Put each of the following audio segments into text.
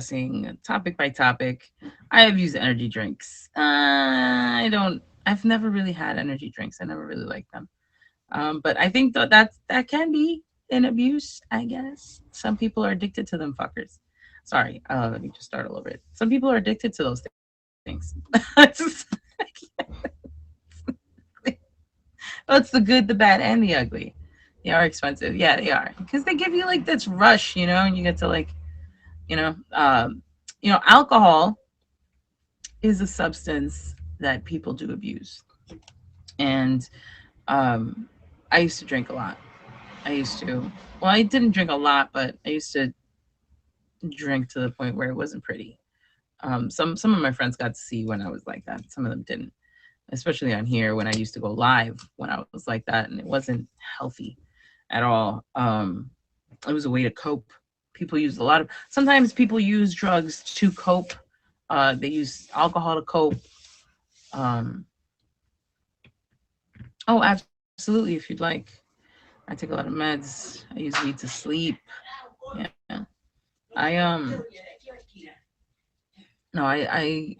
discussing topic by topic. I have used energy drinks. I've never really had energy drinks. I never really liked them. But I think that can be an abuse, I guess. Some people are addicted to them fuckers. Sorry, let me just start a little bit. Some people are addicted to those things. It's the good, the bad, and the ugly. They are expensive. Yeah, they are. Because they give you like this rush, and you get to like, you know, um, alcohol is a substance that people do abuse. And I used to drink a lot. I used to. Well, I didn't drink a lot, but I used to drink to the point where it wasn't pretty. Some of my friends got to see when I was like that. Some of them didn't, especially on here when I used to go live when I was like that, and it wasn't healthy at all. It was a way to cope. People use a lot of. Sometimes people use drugs to cope. They use alcohol to cope. Um, oh, absolutely. If you'd like, I take a lot of meds. I use weed to sleep. Yeah, I no, I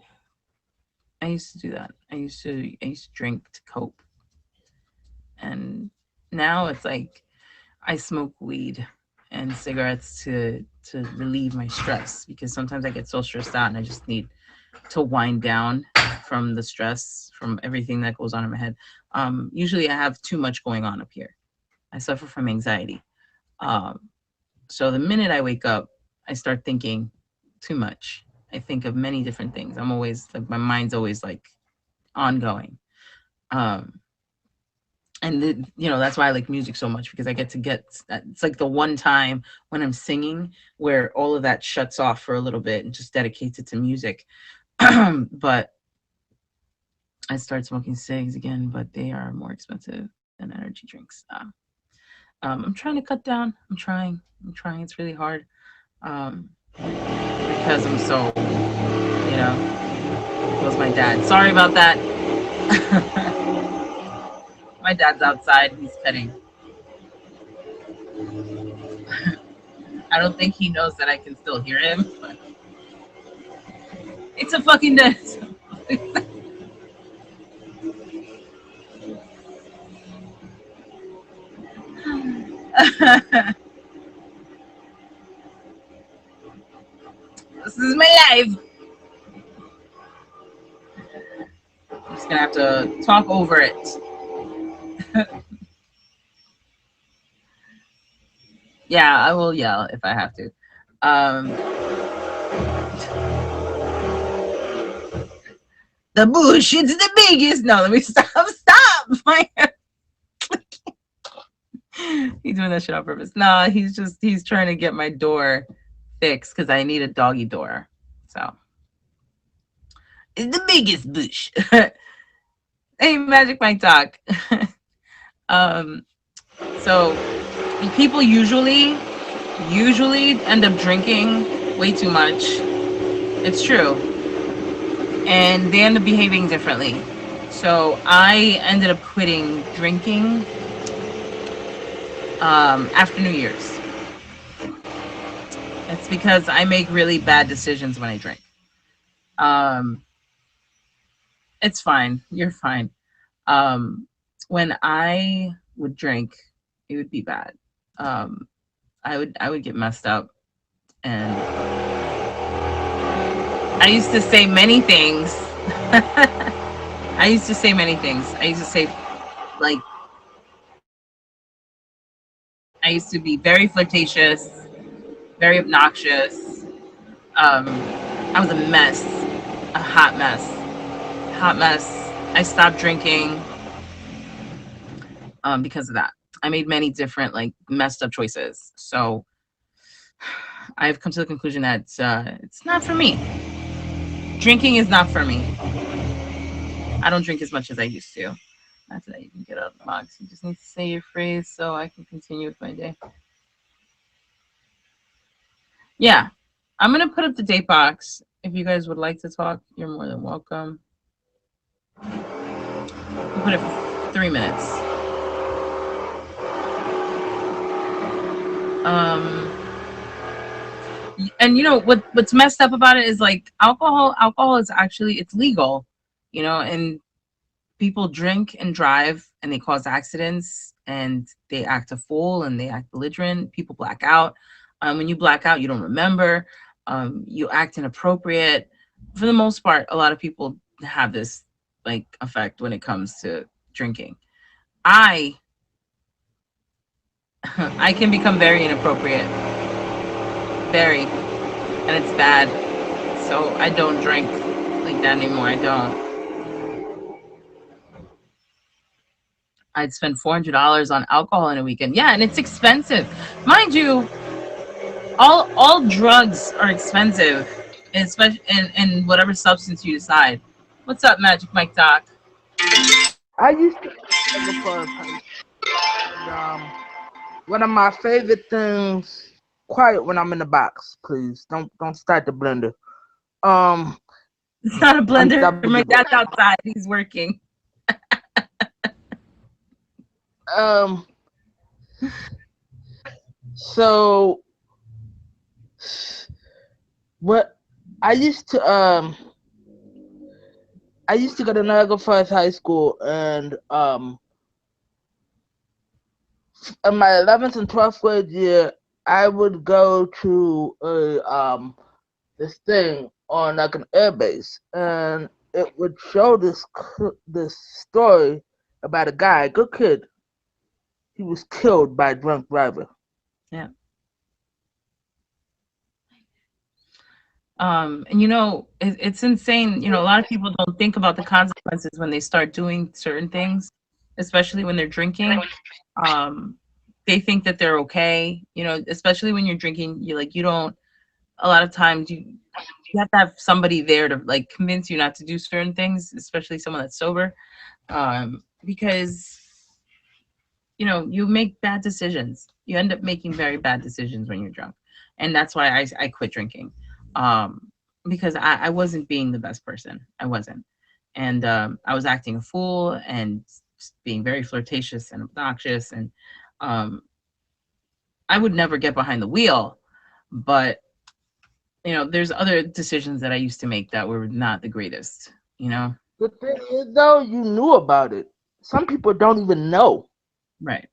used to do that. I used to drink to cope, and now it's like I smoke weed and cigarettes to relieve my stress because sometimes I get so stressed out and I just need to wind down from the stress from everything that goes on in my head. Usually I have too much going on up here. I suffer from anxiety. Um, so the minute I wake up, I start thinking too much. I think of many different things. I'm always like my mind's always like ongoing. Um, and that's why I like music so much because I get that. It's like the one time when I'm singing where all of that shuts off for a little bit and just dedicates it to music. But I start smoking cigs again, but they are more expensive than energy drinks. I'm trying to cut down. I'm trying. It's really hard because I'm so, it was my dad. Sorry about that. My dad's outside. He's cutting. I don't think he knows that I can still hear him. But it's a fucking dance. This is my life. I'm just gonna have to talk over it. Yeah, I will yell if I have to. Um, the bush, it's the biggest. No, let me stop. Stop. He's doing that shit on purpose. No, he's trying to get my door fixed because I need a doggy door. So it's the biggest bush. Hey, Magic Mike Talk. um, so people usually end up drinking way too much. It's true. And they end up behaving differently. So I ended up quitting drinking after New Year's. It's because I make really bad decisions when I drink. Um, it's fine. You're fine. When I would drink, it would be bad. Um, I would get messed up, and I used to say many things. I used to say many things. I used to say like I used to be very flirtatious, very obnoxious. Um, I was a mess, a hot mess. I stopped drinking because of that. I made many different like messed up choices. So I've come to the conclusion that it's not for me. Drinking is not for me. I don't drink as much as I used to. Not that you can get out of the box. You just need to say your phrase so I can continue with my day. Yeah, I'm gonna put up the date box. If you guys would like to talk, you're more than welcome. I'll put it for 3 minutes. Um, And you know what's messed up about it is like alcohol is actually it's legal, you know, and people drink and drive and they cause accidents and they act a fool and they act belligerent. People black out. When you black out, you don't remember. You act inappropriate. For the most part, a lot of people have this like effect when it comes to drinking. I I can become very inappropriate, very, and it's bad. So I don't drink like that anymore. I don't. I'd spend $400 on alcohol in a weekend. Yeah, and it's expensive, mind you. All drugs are expensive, especially in whatever substance you decide. What's up, Magic Mike Doc? I used to go for a hike, and one of my favorite things. Quiet when I'm in the box, please. Don't start the blender. Um, It's not a blender. I'm My double dad's dipping. outside. He's working. Um, so what I used to I used to go to Niagara Falls High School, and in my 11th and 12th grade year, I would go to a this thing on like an airbase, and it would show this story about a guy, good kid. He was killed by a drunk driver. Yeah. And you know, it's insane. You know, a lot of people don't think about the consequences when they start doing certain things, especially when they're drinking. Um, they think that they're okay. You know, especially when you're drinking, you like you don't. A lot of times you have to have somebody there to like convince you not to do certain things, especially someone that's sober, because you know you make bad decisions. You end up making very bad decisions when you're drunk, and that's why I quit drinking, um, because I wasn't being the best person. I wasn't, and I was acting a fool and just being very flirtatious and obnoxious, and um, I would never get behind the wheel, but you know, there's other decisions that I used to make that were not the greatest, you know? The thing is, though, you knew about it. Some people don't even know. Right.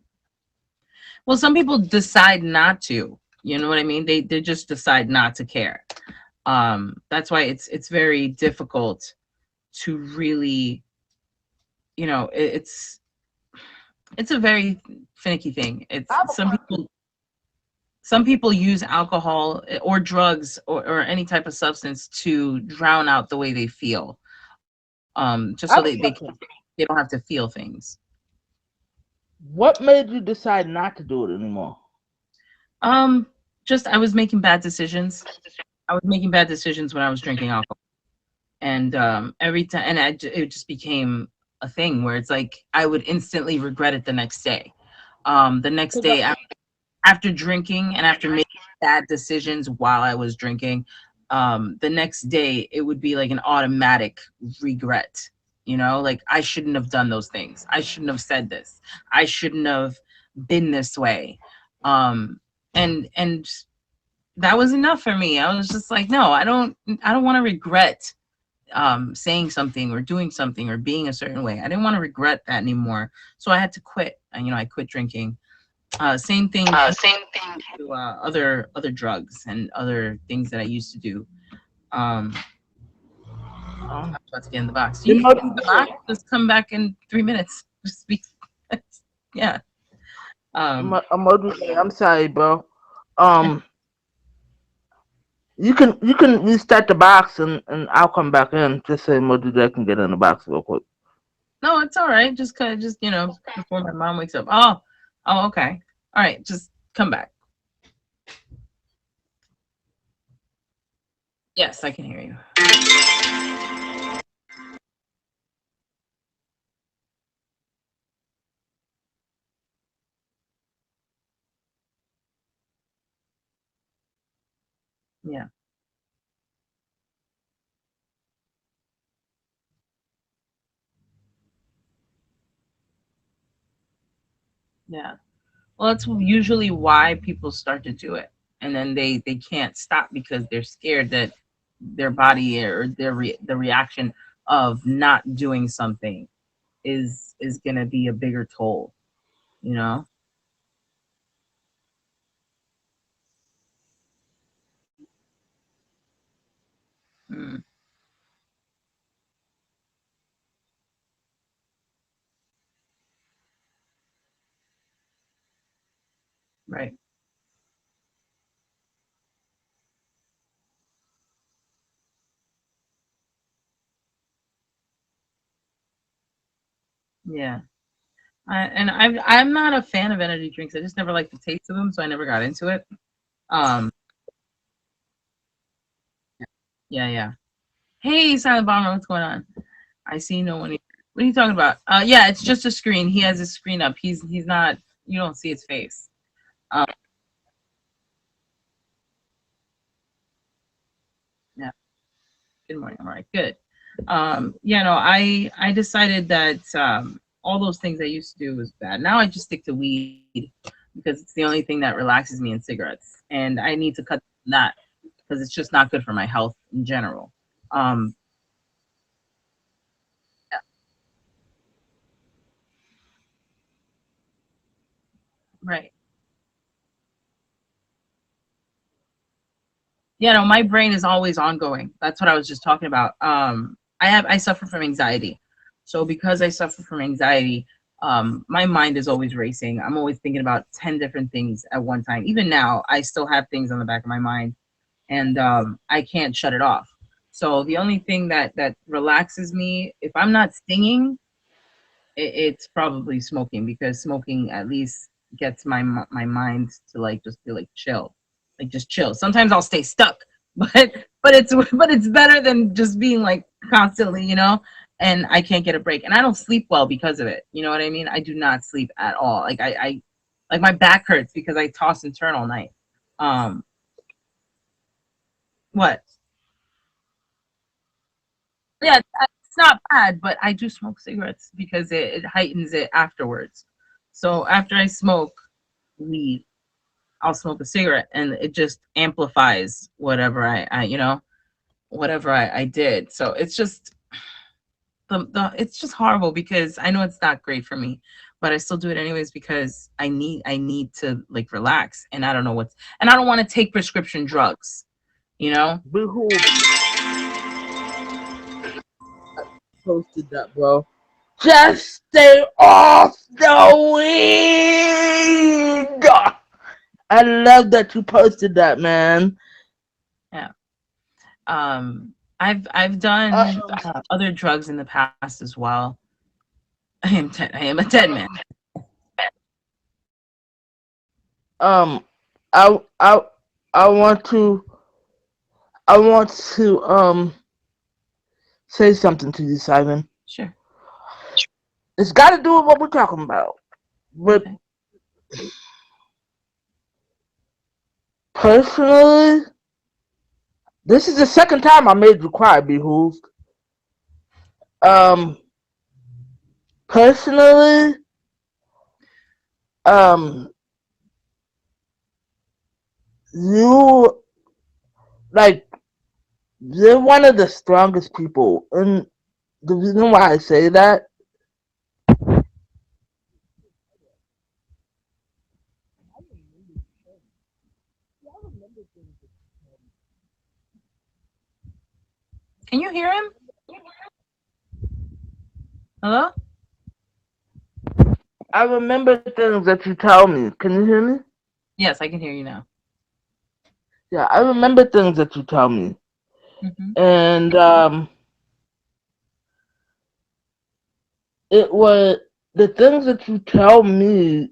Well, some people decide not to. You know what I mean? They just decide not to care. That's why it's very difficult to really, you know, it's a very finicky thing. I It's have a question. some people use alcohol or drugs or any type of substance to drown out the way they feel. Just so I have a they question. they don't have to feel things. What made you decide not to do it anymore? Um, just I was making bad decisions. I was making bad decisions when I was drinking alcohol, and every time, and it just became a thing where it's like I would instantly regret it the next day. The next Cause I, day after drinking and after making bad decisions while I was drinking, the next day it would be like an automatic regret. You know, like I shouldn't have done those things. I shouldn't have said this. I shouldn't have been this way. Um, and that was enough for me. I was just like, no, I don't want to regret saying something or doing something or being a certain way. I didn't want to regret that anymore. So I had to quit. And you know, I quit drinking. Same thing same thing. to other drugs and other things that I used to do. Um, Um, I'm about to get in the box. You you can know, get in the box. Just come back in 3 minutes. Just be, yeah. Um, I'm sorry, bro. Um, you can restart the box, and I'll come back in. Just say Modu can get in the box real quick. no, it's all right. Just kind of just you know before my mom wakes up. Oh, oh, okay. All right, just come back. Yes, I can hear you. Yeah, yeah. Well, that's usually why people start to do it. and then they can't stop because they're scared that their body or the reaction of not doing something is going to be a bigger toll, you know. Mm, right. Yeah. I'm not a fan of energy drinks. I just never liked the taste of them, so I never got into it. Um, yeah, yeah. Hey, Silent Bomber, what's going on? I see no one. What are you talking about? Yeah, it's just a screen. He has his screen up. He's not. You don't see his face. Um, yeah. Good morning. All right. Good. Yeah. No, I decided that all those things I used to do was bad. Now I just stick to weed because it's the only thing that relaxes me, and cigarettes, and I need to cut that because it's just not good for my health in general. Um, right. Yeah, no, my brain is always ongoing. That's what I was just talking about. I suffer from anxiety. So because I suffer from anxiety, my mind is always racing. I'm always thinking about 10 different things at one time. Even now, I still have things on the back of my mind, and I can't shut it off. So the only thing that relaxes me, if I'm not singing, it's probably smoking, because smoking at least gets my mind to like just be like just chill. Sometimes I'll stay stuck, but it's better than just being like constantly, and I can't get a break, and I don't sleep well because of it. You know what I mean? I do not sleep at all. Like I like my back hurts because I toss and turn all night. Um, what? Yeah, it's not bad, but I do smoke cigarettes because it heightens it afterwards. So after I smoke weed, I'll smoke a cigarette, and it just amplifies whatever whatever I did. So it's just it's just horrible because I know it's not great for me, but I still do it anyways because I need to like relax, and I don't know what's and I don't want to take prescription drugs, you know? Behold, posted that, bro. Just stay off the weed. I love that you posted that, man. Yeah. I've done Um, other drugs in the past as well. I am a dead man. um, I, I, I want to, I want to, say something to you, Simon. Sure. It's got to do with what we're talking about. But Okay. personally, this is the second time I made you cry, Behooved. Um, personally, um, you like you're one of the strongest people, and the reason why I say that, Can you hear him? Hello? I remember things that you tell me. Can you hear me? Yes, I can hear you now. Yeah, I remember things that you tell me, Hmm. and it was the things that you tell me.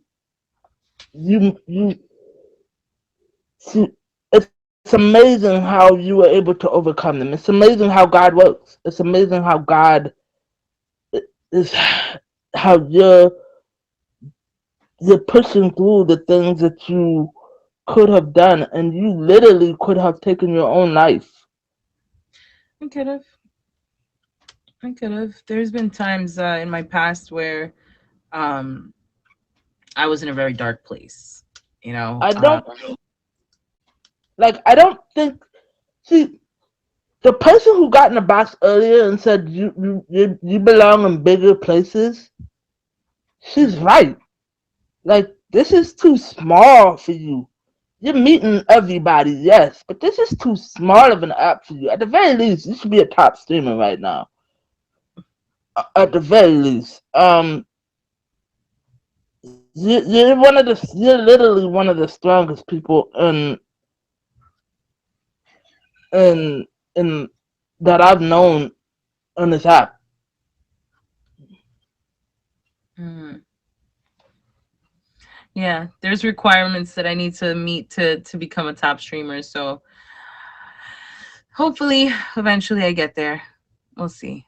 You see, it's amazing how you were able to overcome them. It's amazing how God works. It's amazing how God is, how you're pushing through the things that you could have done, and you literally could have taken your own life. I could have. I could have. There's been times in my past where um, I was in a very dark place. You know. I don't. Like I don't think. See, the person who got in the box earlier and said you belong in bigger places, she's Mm-hmm. right. Like this is too small for you. You're meeting everybody, yes, but this is too small of an app for you. At the very least, you should be a top streamer right now. At the very least, you're literally one of the strongest people in in that I've known on this app. Mm-hmm. Yeah, there's requirements that I need to meet to become a top streamer. So hopefully, eventually, I get there. We'll see.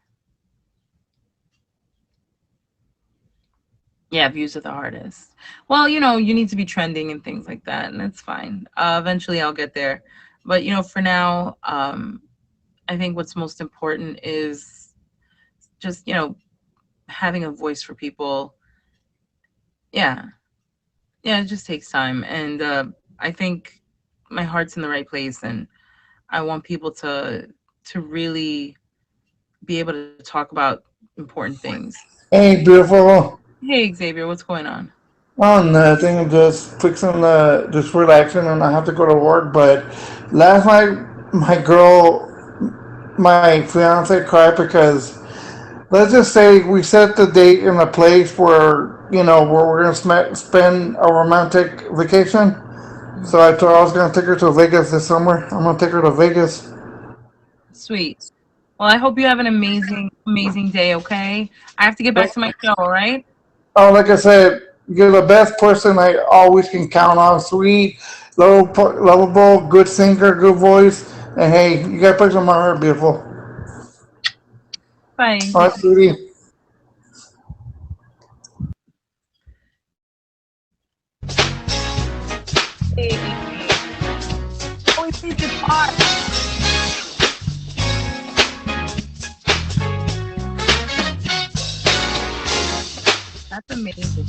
Yeah, views are the hardest. Well, you need to be trending and things like that, and it's fine. Eventually, I'll get there. But for now, I think what's most important is just having a voice for people. Yeah, yeah, it just takes time, and I think my heart's in the right place, and I want people to really be able to talk about important things. Hey, beautiful. Hey, Xavier, what's going on? Oh, nothing. I'm just fixing just relaxing, and I have to go to work. But last night, my fiance cried because let's just say we set the date in a place where we're gonna spend a romantic vacation. So Mhm. I told her I was gonna take her to Vegas this summer. I'm gonna take her to Vegas. Sweet. Well, I hope you have an amazing, amazing day, okay? I have to get back to my show, all right? Oh, like I said, you're the best person I always can count on. Sweet, lovable, good singer, good voice. And hey, you got a place on my heart, beautiful. Bye, All right, Xavier. sweetie. Hey. Oh, he plays guitar. That's amazing.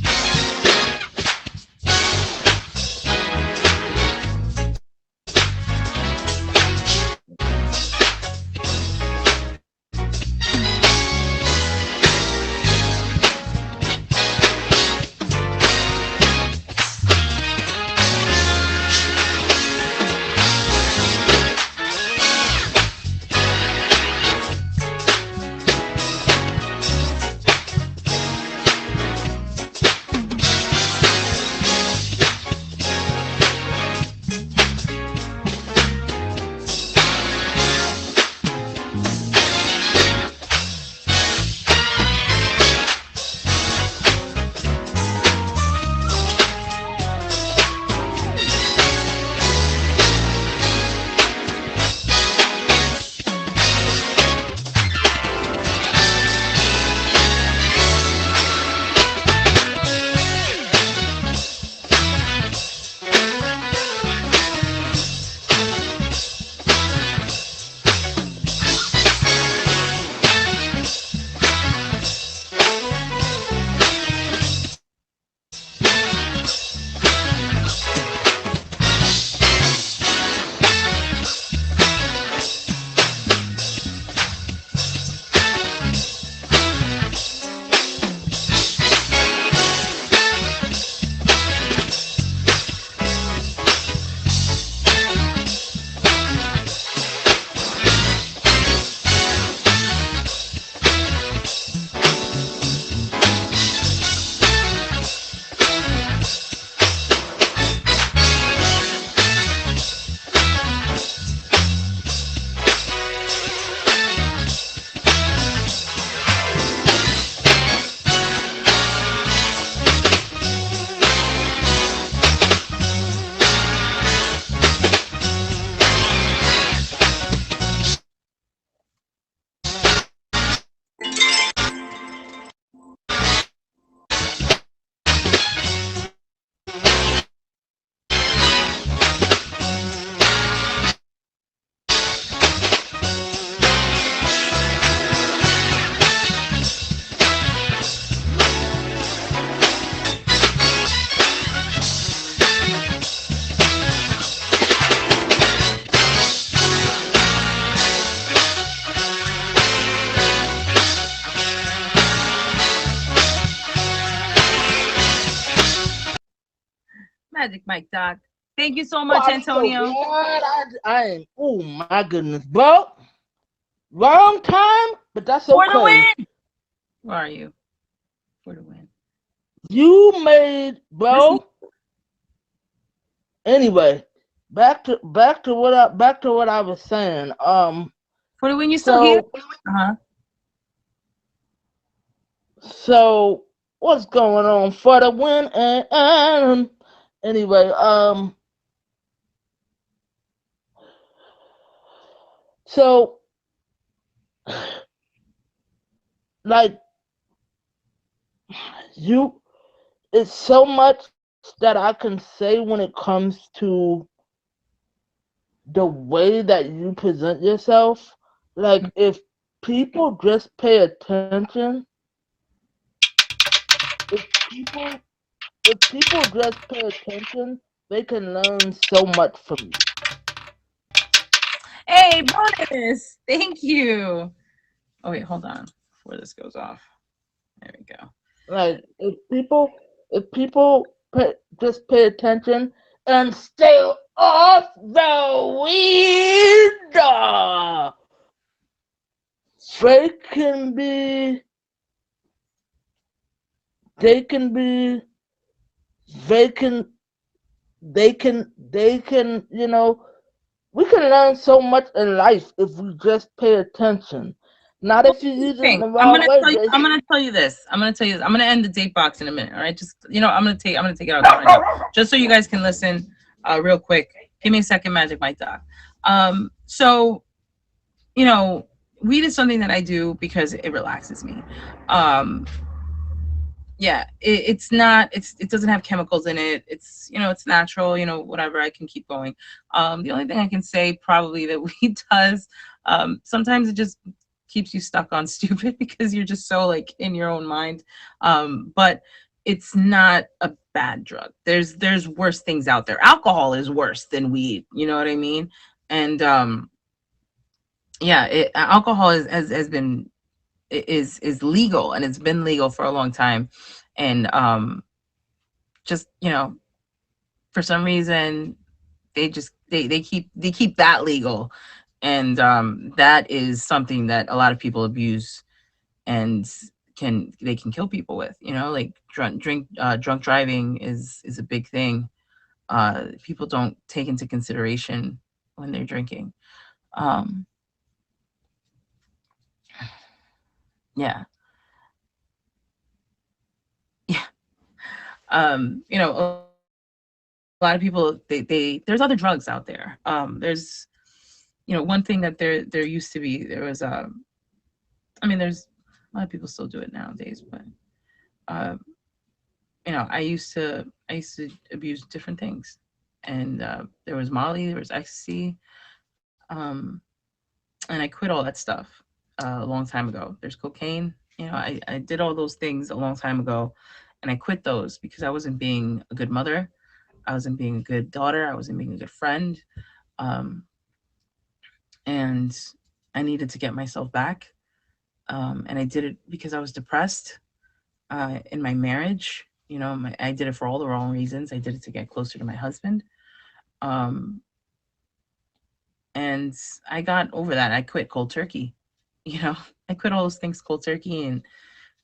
Magic Mike, Doc. Thank you so much, Well, you know Antonio. what? I am. Oh my goodness, bro. Wrong time, but that's For the okay. win. Where are you? For the win. You made, Listen, bro. Anyway, back to what I was saying. for the win. You still here? So Uh so what's going on for the win? And anyway, so like you, it's so much that I can say when it comes to the way that you present yourself. Like if people just pay attention, if people if people just pay attention, they can learn so much from you. Hey, bonus. Thank you. Oh wait, hold on. Before this goes off. There we go. Like if people just pay attention and stay off the weed, they can be they can be they can they can we can learn so much in life if we just pay attention. Not Well, if you here's the use it in thing. the wrong way, Jason. I'm gonna tell you this. I'm gonna tell you this. I'm gonna end the date box in a minute. All right. Just I'm gonna take it out right now. Just so you guys can listen real quick. Give me a second, Magic Mike Doc. So you know, weed is something that I do because it relaxes me. Um, yeah, it's not it doesn't have chemicals in it. It's it's natural, whatever. I can keep going. The only thing I can say probably that weed does, sometimes it just keeps you stuck on stupid because you're just so like in your own mind. But it's not a bad drug. There's worse things out there. Alcohol is worse than weed, you know what I mean? And yeah, alcohol has been is legal, and it's been legal for a long time. And just for some reason they keep that legal. And that is something that a lot of people abuse, and they can kill people with, like drunk driving is a big thing. People don't take into consideration when they're drinking. um yeah. Yeah. A lot of people, they there's other drugs out there. There's one thing that there used to be. There was there's a lot of people still do it nowadays, but uh, I used to abuse different things. And there was Molly, there was ecstasy, and I quit all that stuff a long time ago. There's cocaine. I did all those things a long time ago, and I quit those because I wasn't being a good mother. I wasn't being a good daughter. I wasn't being a good friend. Um, and I needed to get myself back. And I did it because I was depressed in my marriage. I did it for all the wrong reasons. I did it to get closer to my husband. Um, and I got over that. I quit cold turkey. You know, I quit all those things cold turkey, and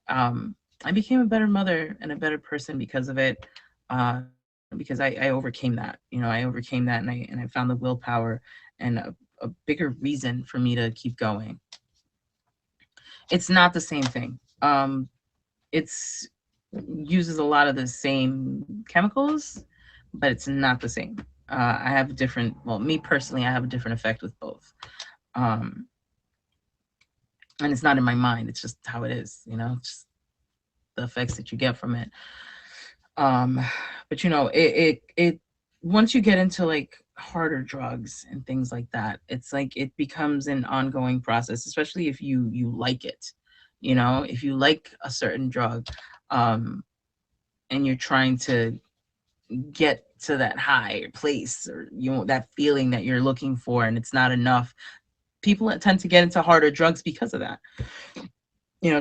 I became a better mother and a better person because of it. Because I overcame that. I overcame that, and I found the willpower and a bigger reason for me to keep going. It's not the same thing. It's uses a lot of the same chemicals, but it's not the same. I have a different. Well, me personally, I have a different effect with both. Um, and it's not in my mind. It's just how it is. Just the effects that you get from it. Um, but it once you get into like harder drugs and things like that, it's like it becomes an ongoing process, especially if you like it. If you like a certain drug, um, and you're trying to get to that high place, or that feeling that you're looking for, and it's not enough. People that tend to get into harder drugs because of that.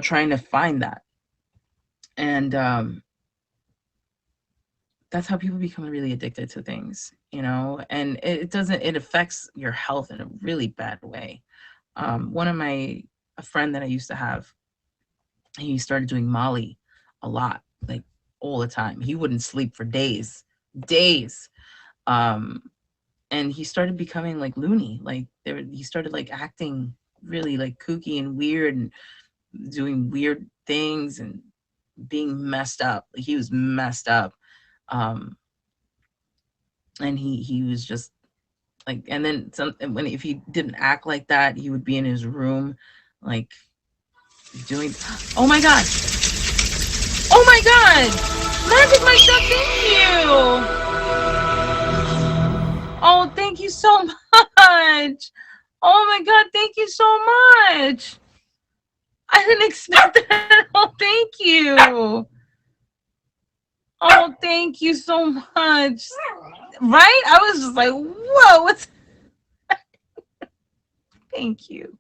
Trying to find that. And that's how people become really addicted to things, you know, and it doesn't, it affects your health in a really bad way. One of my, a friend that I used to have, he started doing Molly a lot, like all the time. He wouldn't sleep for days, days. Um, and he started becoming like loony. Like he started like acting really like kooky and weird and doing weird things and being messed up. Like he was messed up. Um, and he was just like, and then some, when, if he didn't act like that, he would be in his room, like doing, oh my God. Oh my God. Magic Mike, thank you. Oh, thank you so much. Oh my God, thank you so much. I didn't expect that at all. Thank you. Oh, thank you so much. Right? I was just like, whoa, what's, thank you.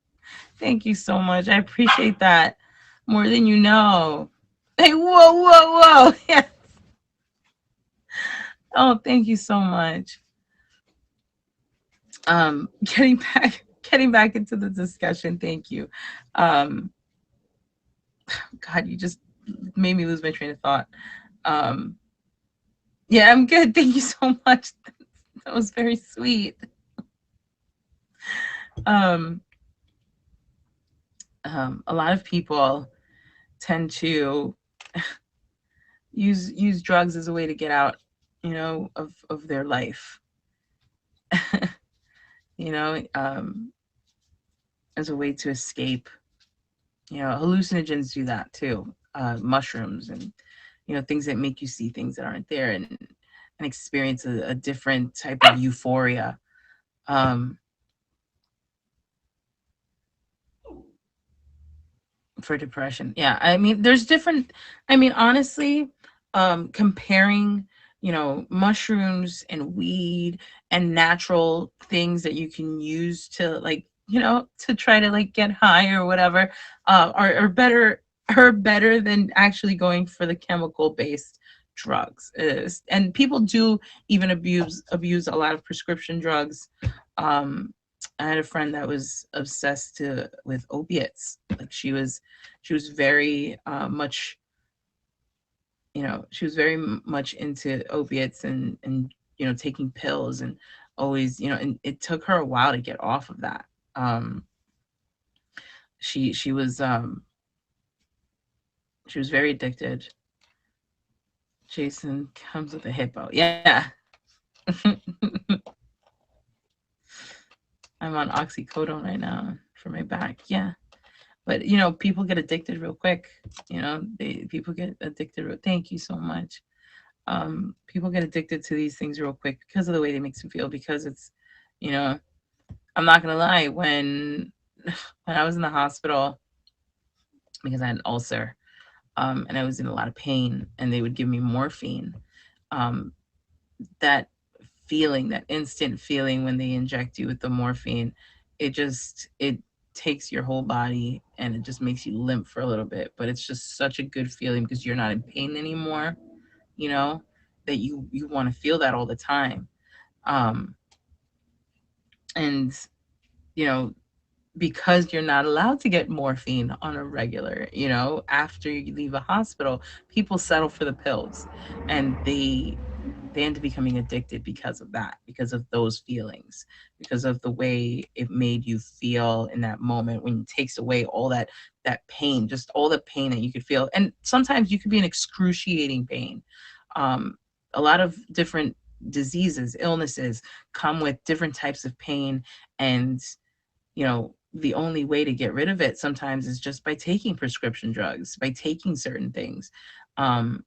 Thank you so much. I appreciate that more than you know. Hey, whoa, whoa, whoa. Yeah. Oh, thank you so much. Getting back into the discussion. Thank you. Um, God, you just made me lose my train of thought. Um, yeah, I'm good. Thank you so much. That was very sweet. Um, a lot of people tend to use drugs as a way to get out, you know, of their life. You know, as a way to escape. You know, hallucinogens do that too. Mushrooms and, you know, things that make you see things that aren't there, and experience a different type of euphoria. Um, for depression. Yeah, I mean, there's different. I mean, honestly, comparing, you know, mushrooms and weed and natural things that you can use to, like, you know, to try to like get high or whatever, are better, are better than actually going for the chemical based drugs. And people do even abuse a lot of prescription drugs. um I had a friend that was obsessed with opiates. Like she was very much, you know, she was very much into opiates and, you know, taking pills and always, you know, and it took her a while to get off of that. Um, she was she was very addicted. Jason comes with a hippo. Yeah. I'm on oxycodone right now for my back. Yeah. But you know, people get addicted real quick. You know, people get addicted. Thank you so much. People get addicted to these things real quick because of the way they makes them feel. Because it's, you know, I'm not gonna lie. When I was in the hospital because I had an ulcer, and I was in a lot of pain, and they would give me morphine. Um, that feeling, that instant feeling when they inject you with the morphine, it takes your whole body and it just makes you limp for a little bit. But it's just such a good feeling because you're not in pain anymore, you know, that you want to feel that all the time. um and you know, because you're not allowed to get morphine on a regular, you know, after you leave a hospital, people settle for the pills, and they end up becoming addicted because of that, because of those feelings, because of the way it made you feel in that moment when it takes away all that pain, just all the pain that you could feel. And sometimes you could be in excruciating pain. um, a lot of different diseases, illnesses come with different types of pain. And you know, the only way to get rid of it sometimes is just by taking prescription drugs, by taking certain things. um,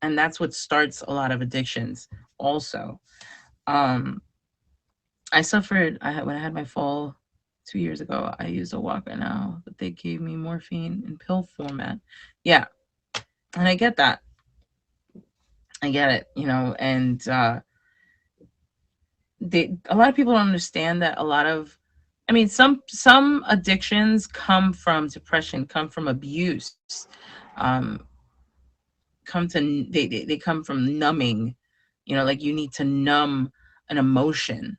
and that's what starts a lot of addictions also. um, I suffered, when I had my fall 2 years ago, I used a walker now, but they gave me morphine in pill format. Yeah, and I get that. I get it, you know. And a lot of people don't understand that. A lot of, I mean, some addictions come from depression, come from abuse, um, come to they come from numbing. Like you need to numb an emotion.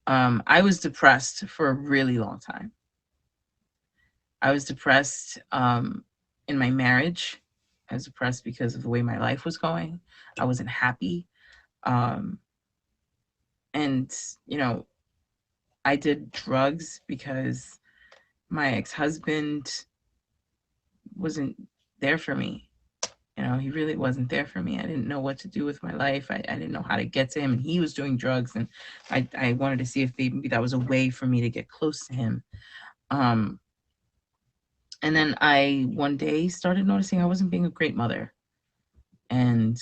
I was depressed for a really long time. I was depressed in my marriage. I was depressed because of the way my life was going. I wasn't happy. Um, and, you know, I did drugs because my ex husband wasn't there for me. He really wasn't there for me. I didn't know what to do with my life. I didn't know how to get to him. And he was doing drugs. And I wanted to see if maybe that was a way for me to get close to him. Um, and then I one day started noticing I wasn't being a great mother. And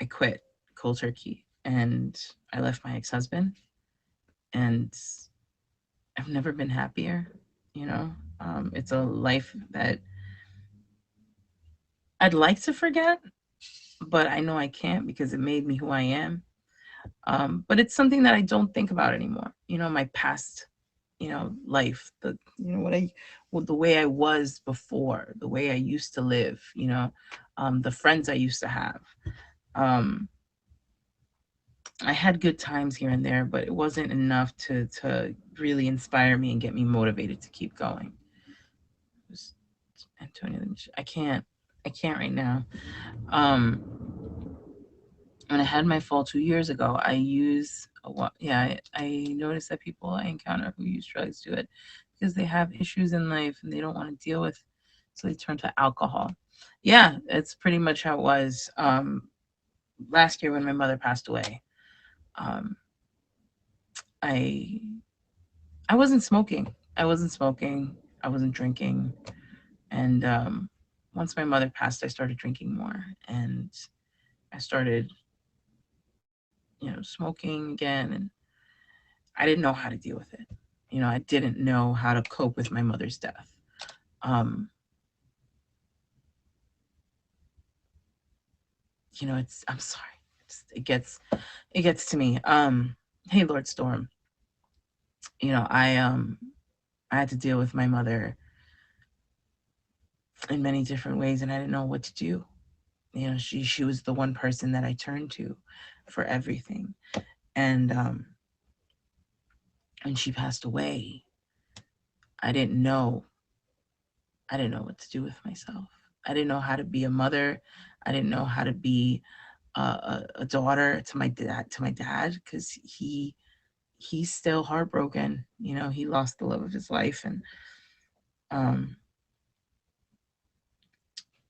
I quit cold turkey. And I left my ex husband. And I've never been happier. It's a life that I'd like to forget, but I know I can't because it made me who I am. But it's something that I don't think about anymore. My past, life, the way I was before, the way I used to live, the friends I used to have. Um, I had good times here and there, but it wasn't enough to really inspire me and get me motivated to keep going. It was Antonio, I can't right now. Um, when I had my fall 2 years ago, I use a lot. Yeah, I noticed that people I encounter who use drugs do it because they have issues in life and they don't want to deal with, so they turn to alcohol. Yeah, it's pretty much how it was. Last year when my mother passed away, um, I I wasn't smoking. I wasn't smoking. I wasn't drinking, and once my mother passed, I started drinking more, and I started, smoking again, and I didn't know how to deal with it. I didn't know how to cope with my mother's death. Um, I'm sorry. It gets to me. Hey, Lord Storm. I had to deal with my mother in many different ways, and I didn't know what to do. She was the one person that I turned to for everything, and when she passed away, I didn't know I didn't know what to do with myself. I didn't know how to be a mother. I didn't know how to be a daughter to my dad, because he's still heartbroken. He lost the love of his life, and um,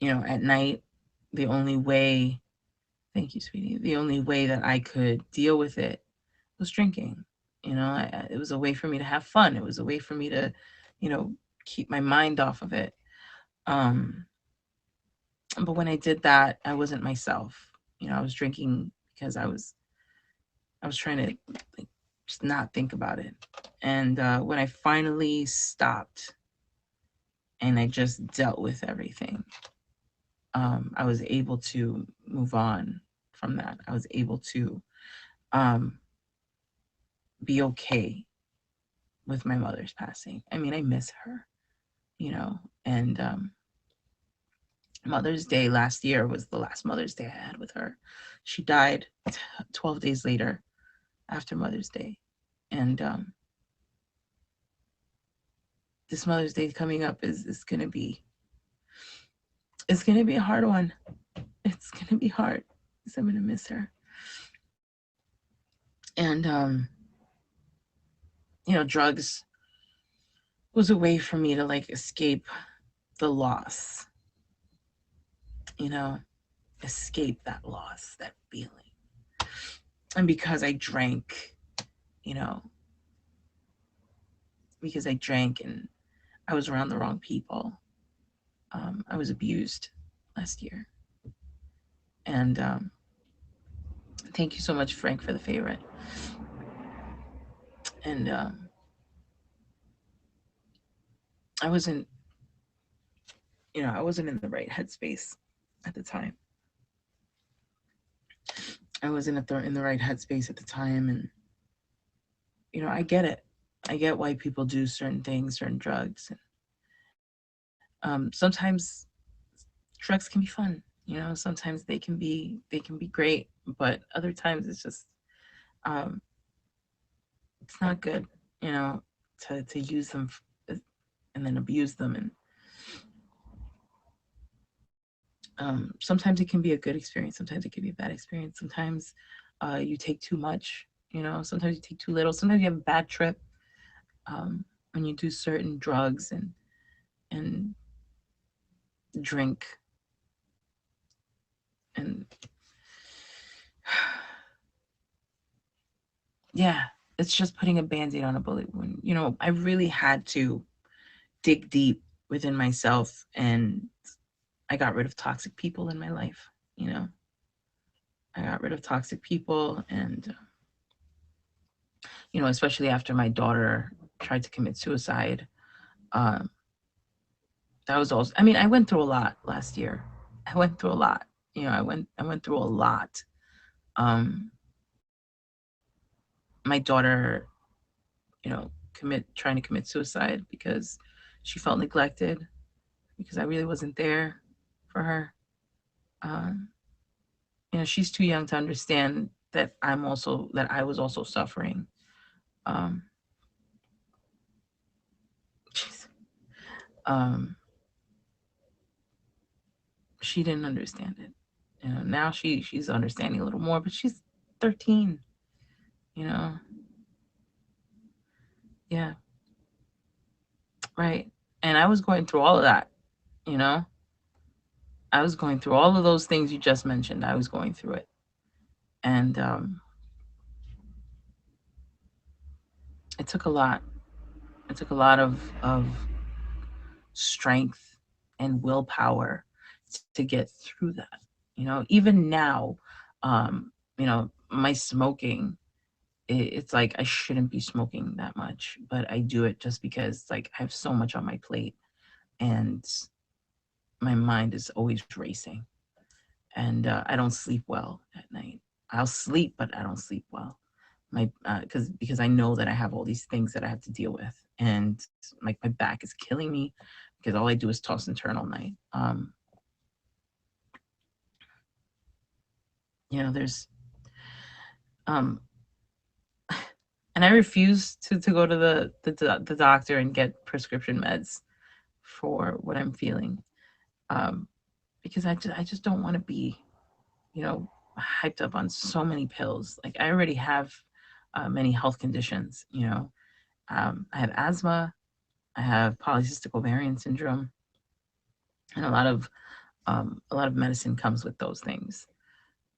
at night, the only way, thank you, sweetie, the only way that I could deal with it was drinking. It was a way for me to have fun. It was a way for me to, you know, keep my mind off of it. Um, but when I did that, I wasn't myself. I was drinking because I was trying to, like, just not think about it. And when I finally stopped and I just dealt with everything, I was able to move on from that. I was able to um, be okay with my mother's passing. I mean, I miss her, you know, and Mother's Day last year was the last Mother's Day I had with her. She died 12 days later after Mother's Day. And this Mother's Day coming up is gonna be, it's gonna be a hard one. It's gonna be hard because I'm gonna miss her. And drugs was a way for me to like escape the loss, you know, escape that loss, that feeling. And because I drank, you know, because I drank and I was around the wrong people, I was abused last year. And thank you so much, Frank, for the favorite. And I wasn't, I wasn't in the right headspace at the time. I wasn't in the right headspace at the time, and I get it. I get why people do certain things, certain drugs. And sometimes drugs can be fun. Sometimes they can be great, but other times it's just um, it's not good, you know, to use them and then abuse them. And sometimes it can be a good experience. Sometimes it can be a bad experience. Sometimes you take too much. Sometimes you take too little. Sometimes you have a bad trip when you do certain drugs and drink and yeah, it's just putting a band-aid on a bullet wound. I really had to dig deep within myself, and I got rid of toxic people in my life. You know, I got rid of toxic people, and especially after my daughter tried to commit suicide. Um, that was also. I mean, I went through a lot last year. I went through a lot. I went through a lot. Um, my daughter, trying to commit suicide because she felt neglected, because I really wasn't there for her. Um, she's too young to understand that I was also suffering. Um, she's- um, she didn't understand it. Now she's understanding a little more, but she's 13. You know, yeah, right. And I was going through all of that. You know, I was going through all of those things you just mentioned. I was going through it, and it took a lot. It took a lot of strength and willpower to get through that. Even now, my smoking, it's like I shouldn't be smoking that much, but I do it just because like I have so much on my plate, and my mind is always racing, and I don't sleep well at night. I'll sleep, but I don't sleep well. Because I know that I have all these things that I have to deal with, and like my back is killing me because all I do is toss and turn all night. There's um and I refuse to go to the doctor and get prescription meds for what I'm feeling, um, because I just don't want to be, you know, hyped up on so many pills. Like I already have many health conditions. I have asthma, I have polycystic ovarian syndrome, and a lot of medicine comes with those things.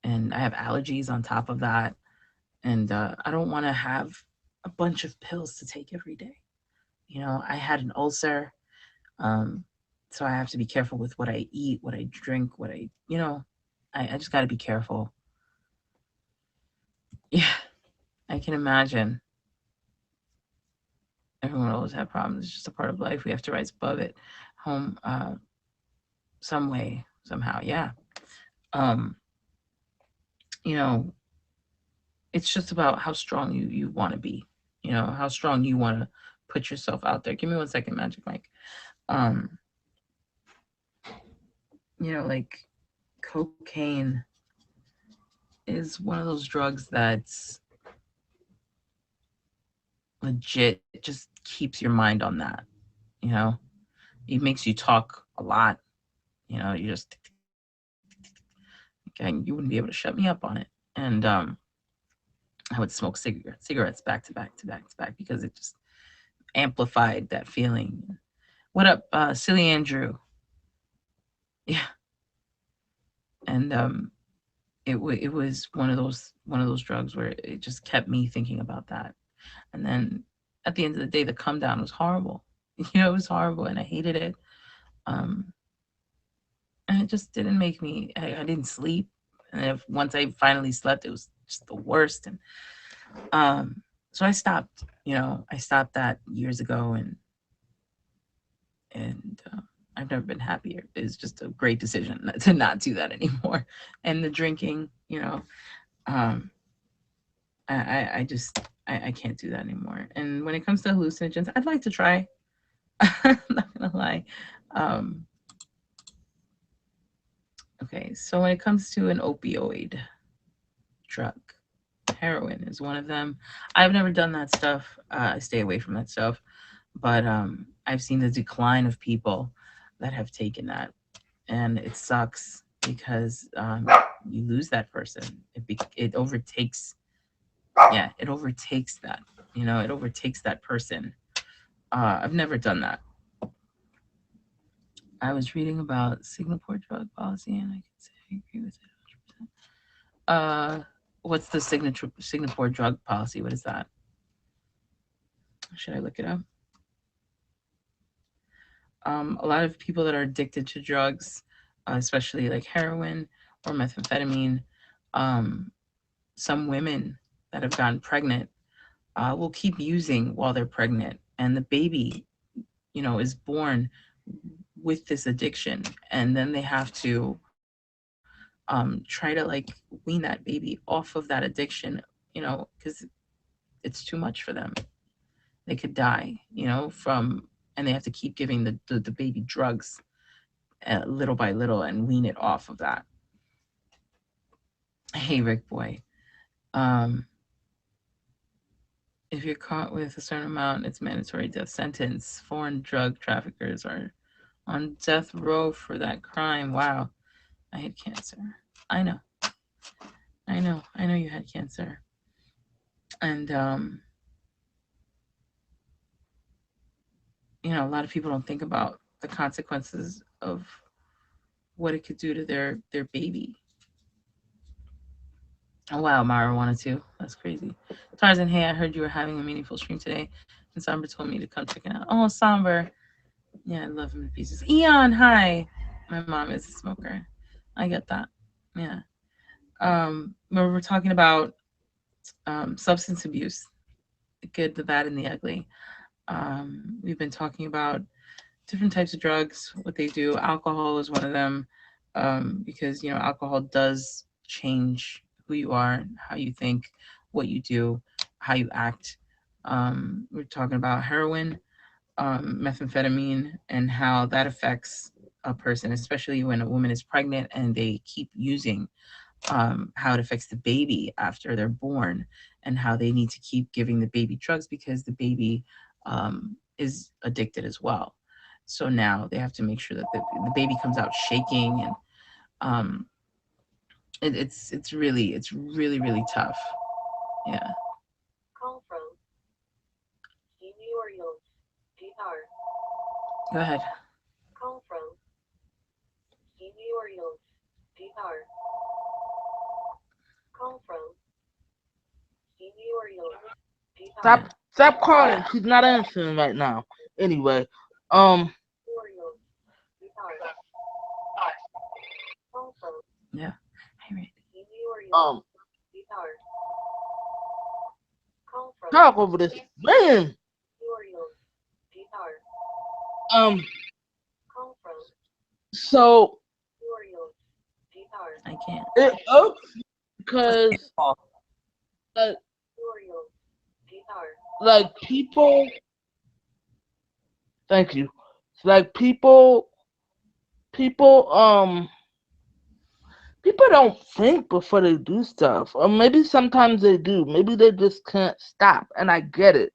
And I have allergies on top of that, and I don't want to have a bunch of pills to take every day. I had an ulcer, um, so I have to be careful with what I eat, what I drink, I just got to be careful. Yeah, I can imagine. Everyone always have problems. It's just a part of life. We have to rise above it, home, some way, somehow. Yeah. Um, you know, it's just about how strong you want to be. How strong you want to put yourself out there. Give me 1 second, Magic Mike. Um, like cocaine is one of those drugs that's legit just keeps your mind on that. You know, it makes you talk a lot. You just okay, you wouldn't be able to shut me up on it. And I would smoke cigarettes back to back to back to back because it just amplified that feeling. What up, silly Andrew? Yeah, and it was one of those drugs where it just kept me thinking about that. And then at the end of the day, the come down was horrible. It was horrible, and I hated it. Um, and it just didn't make me. I didn't sleep, and if once I finally slept, it was just the worst. And um, so I stopped. I stopped that years ago, and I've never been happier. It's just a great decision to not do that anymore. And the drinking, um, I just I can't do that anymore. And when it comes to hallucinogens, I'd like to try. I'm not gonna lie. Um, Okay, so when it comes to an opioid drug, heroin is one of them. I've never done that stuff. I stay away from that stuff. But I've seen the decline of people that have taken that, and it sucks because you lose that person. It overtakes. Yeah, it overtakes that. It overtakes that person. I've never done that. I was reading about Singapore drug policy, and I can say I agree with it 100%. What's the Singapore drug policy? What is that? Should I look it up? A lot of people that are addicted to drugs, especially like heroin or methamphetamine, um, some women that have gotten pregnant will keep using while they're pregnant, and the baby, is born with this addiction, and then they have to try to like wean that baby off of that addiction, because it's too much for them. They could die, from, and they have to keep giving the baby drugs little by little and wean it off of that. Hey, Rick Boy. Um, if you're caught with a certain amount, it's mandatory death sentence. Foreign drug traffickers are on death row for that crime. Wow. I had cancer. I know. I know. I know you had cancer. And, a lot of people don't think about the consequences of what it could do to their baby. Oh wow, Mara wanted to. That's crazy. Tarzan, hey, I heard you were having a meaningful stream today, and Somber told me to come check it out. Oh, Somber. Yeah, I love him to pieces. Eon, hi. My mom is a smoker. I get that. Yeah. We're talking about substance abuse, the good, the bad, and the ugly. We've been talking about different types of drugs, what they do. Alcohol is one of them, because alcohol does change who you are, how you think, what you do, how you act. We're talking about heroin, methamphetamine, and how that affects a person, especially when a woman is pregnant and they keep using. How it affects the baby after they're born, and how they need to keep giving the baby drugs because the baby is addicted as well. So now they have to make sure that the baby comes out shaking, and um, it's really tough. Yeah. Go ahead. Yeah. Stop calling. She's not answering right now. Anyway, um, Yeah. Hey, Randy. um, talk over this man. Um, so I can't. it It's a because call. like like people. Thank you. Like people people don't think before they do stuff, or maybe sometimes they do. Maybe they just can't stop, and I get it,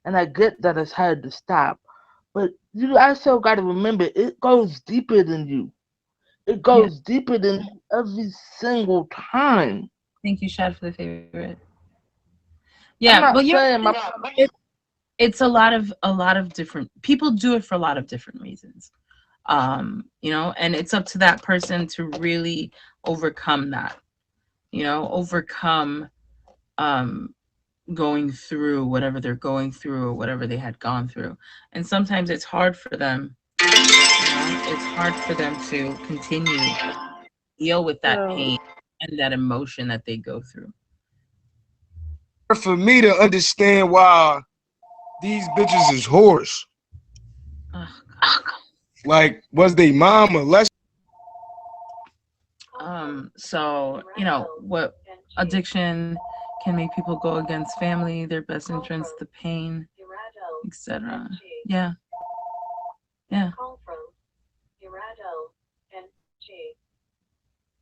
and I get that it's hard to stop. But you also got to remember, it goes deeper than you. It Yeah. goes deeper than you every single time. Thank you, Shad, for the favorite. Yeah, I'm but not saying my it's a lot of different people do it for a lot of different reasons. And it's up to that person to really overcome that, overcome um going through whatever they're going through or whatever they had gone through. And sometimes it's hard for them, it's hard for them to continue deal with that yeah. pain and that emotion that they go through. For me to understand why these bitches is whores. Oh god. Like, was they mom or less? So what addiction can make people go against family, their best interests, the pain, etc. Yeah, yeah.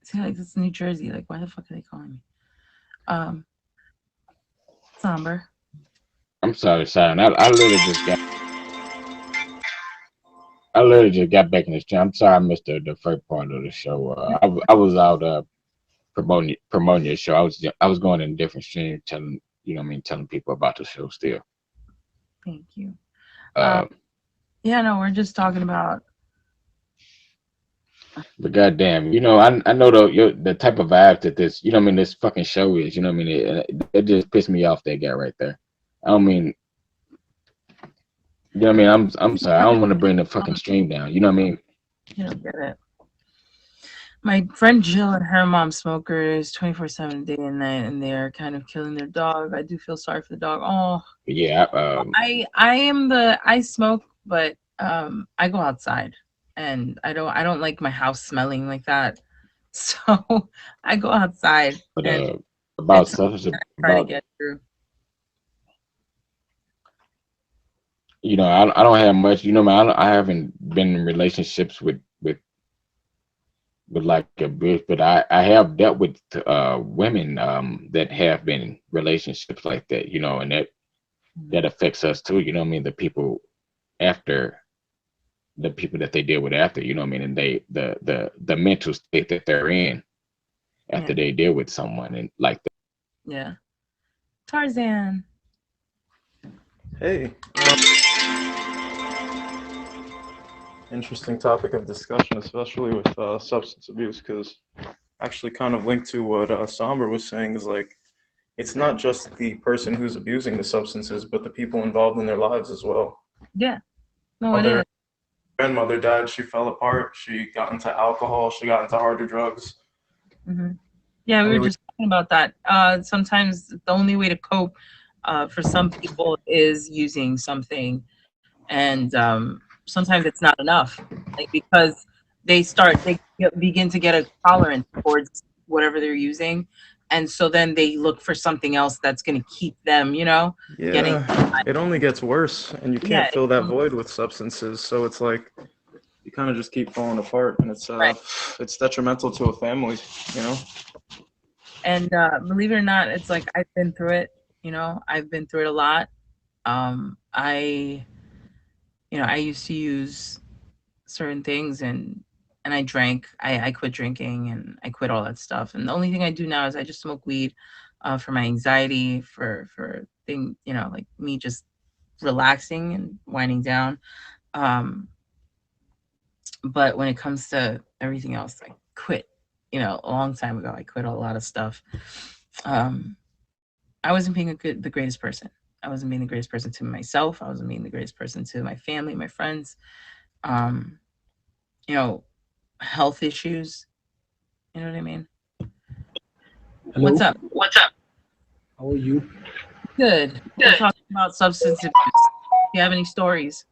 See, like this is New Jersey. Like, why the fuck are they calling me? Um, Somber. I'm sorry, Siren. I literally just got back in the stream. I'm sorry I missed the first part of the show. I was out promoting your show. I was going in a different stream, telling you know what I mean, telling people about the show still. Thank you. Uh, Yeah, no, we're just talking about. but goddamn, I know the type of vibe that this you know what I mean this fucking show is. You know what I mean it just pissed me off that guy right there. I don't mean you know what I mean I'm sorry. I don't want to bring the fucking stream down. You know what I mean? You don't get it. My friend Jill and her mom smokers 24/7 day and night, and they're kind of killing their dog. I do feel sorry for the dog. Oh, But yeah, I smoke, but I go outside, and I don't like my house smelling like that. So I go outside, but and about it's substance try to about get through. I don't have much. You know, man, I haven't been in relationships with like abuse, but I have dealt with women that have been in relationships like that. You know, and that affects us too. You know what I mean? After the people that they deal with after. You know what I mean? And the mental state that they're in after Yeah, they deal with someone and like that. yeah. Tarzan. Hey, interesting topic of discussion, especially with substance abuse, because actually kind of linked to what Somber was saying is like it's not just the person who's abusing the substances, but the people involved in their lives as well. Yeah, no, it Mother, is. grandmother died. She fell apart. She got into alcohol. She got into harder drugs. Hmm. Yeah, I we were mean, just talking about that. Sometimes the only way to cope for some people is using something, and sometimes it's not enough, like because begin to get a tolerance towards whatever they're using, and so then they look for something else that's going to keep them, getting. yeah, it only gets worse, and you Yeah, can't fill that void with substances. So it's like you kind of just keep falling apart, and right. it's detrimental to a family, you know. And believe it or not, it's like I've been through it. I've been through it a lot. I used to use certain things, and I drank. I quit drinking, and I quit all that stuff. And the only thing I do now is I just smoke weed for my anxiety, for thing, like me just relaxing and winding down. Um, but when it comes to everything else, I quit. A long time ago, I quit a lot of stuff. Um, I wasn't being the greatest person. I wasn't being the greatest person to myself. I wasn't being the greatest person to my family, my friends. Um, you know, Health issues. You know what I mean? Hello, What's up? how are you? Good. We're talking about substance abuse. Do you have any stories?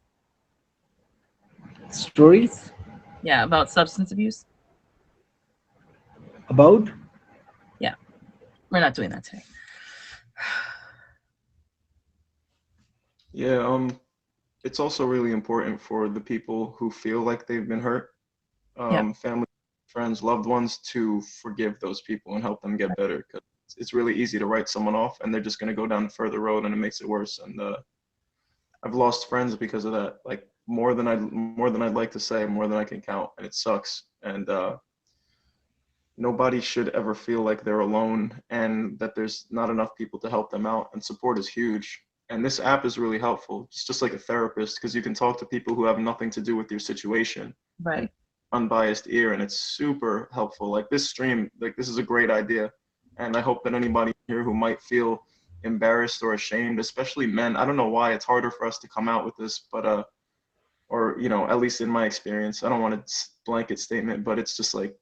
Stories Yeah, about substance abuse? about? Yeah, we're not doing that today. Yeah, it's also really important for the people who feel like they've been hurt, Yeah, family, friends, loved ones, to forgive those people and help them get better. Because it's really easy to write someone off, and they're just going to go down a further road, and it makes it worse. And I've lost friends because of that, like more than I'd like to say, more than I can count, and it sucks. And nobody should ever feel like they're alone and that there's not enough people to help them out. And support is huge. And this app is really helpful. It's just like a therapist because you can talk to people who have nothing to do with your situation and right. unbiased ear, and it's super helpful. Like this stream, like this is a great idea. And I hope that anybody here who might feel embarrassed or ashamed, especially men, I don't know why it's harder for us to come out with this, but or at least in my experience, I don't want a blanket statement, but it's just like,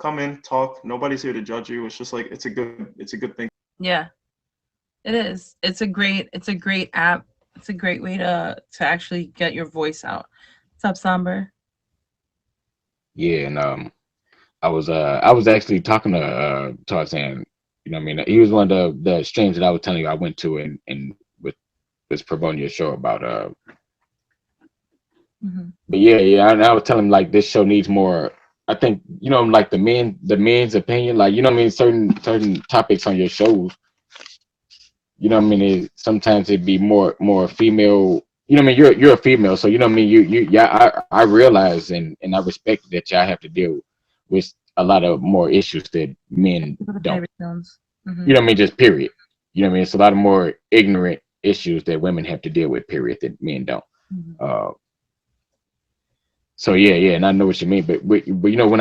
come in, talk. Nobody's here to judge you. It's just like it's a good thing. Yeah, it is. It's a great app. It's a great way to actually get your voice out. What's up, Somber? Yeah, and I was actually talking to Tarzan. You know what I mean? He was one of the streams that I was telling you I went to and was promoting your show about Hmm. but yeah, and I was telling him like this show needs more I think like the men's opinion, like what I mean, certain topics on your shows, what I mean, sometimes it'd be more female. I mean, you're a female, so what I mean, you yeah, I realize and I respect that y'all have to deal with a lot of more issues that men For the don't. favorite films. Hmm. What I mean, just period. What I mean, it's a lot of more ignorant issues that women have to deal with, period, that men don't. Hmm. Uh, so yeah, and I know what you mean, but when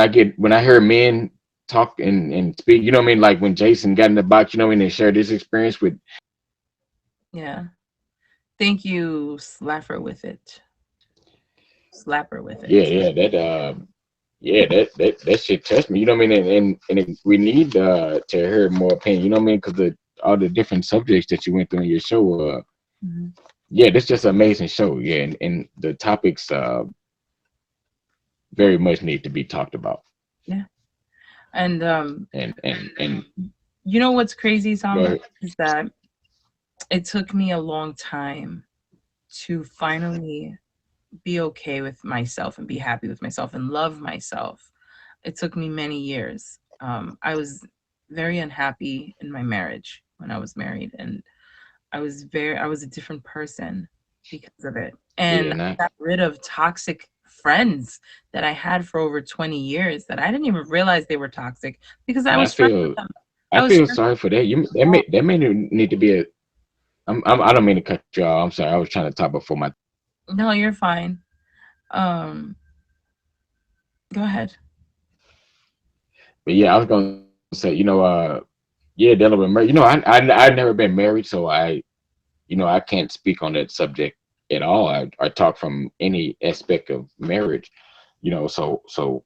I hear men talk and speak, what I mean, like when Jason got in the box, when they shared this experience with. Yeah. Thank you, Slapper with it. Slapper with Yeah, it. yeah, that shit touched me. I mean, we need to hear more opinion. You know what I mean? Because all the different subjects that you went through in your show. Hmm. Yeah, this just an amazing show. Yeah, and the topics very much need to be talked about. Yeah. And And you know what's crazy, go Tom, ahead. is that it took me a long time to finally be okay with myself and be happy with myself and love myself. It took me many years. I was very unhappy in my marriage when I was married, and I was a different person because of it. Yeah, And and I got rid of toxic friends that I had for over 20 years that I didn't even realize they were toxic because I and was friends with them. I I was feel friends. sorry for that. You that may need to be a. I don't mean to cut you off. I'm sorry. I was trying to talk before my. No, you're fine. Um, go ahead. But yeah, I was gonna say, yeah, dealing with marriage. I've never been married, so I can't speak on that subject at all. I talk from any aspect of marriage, so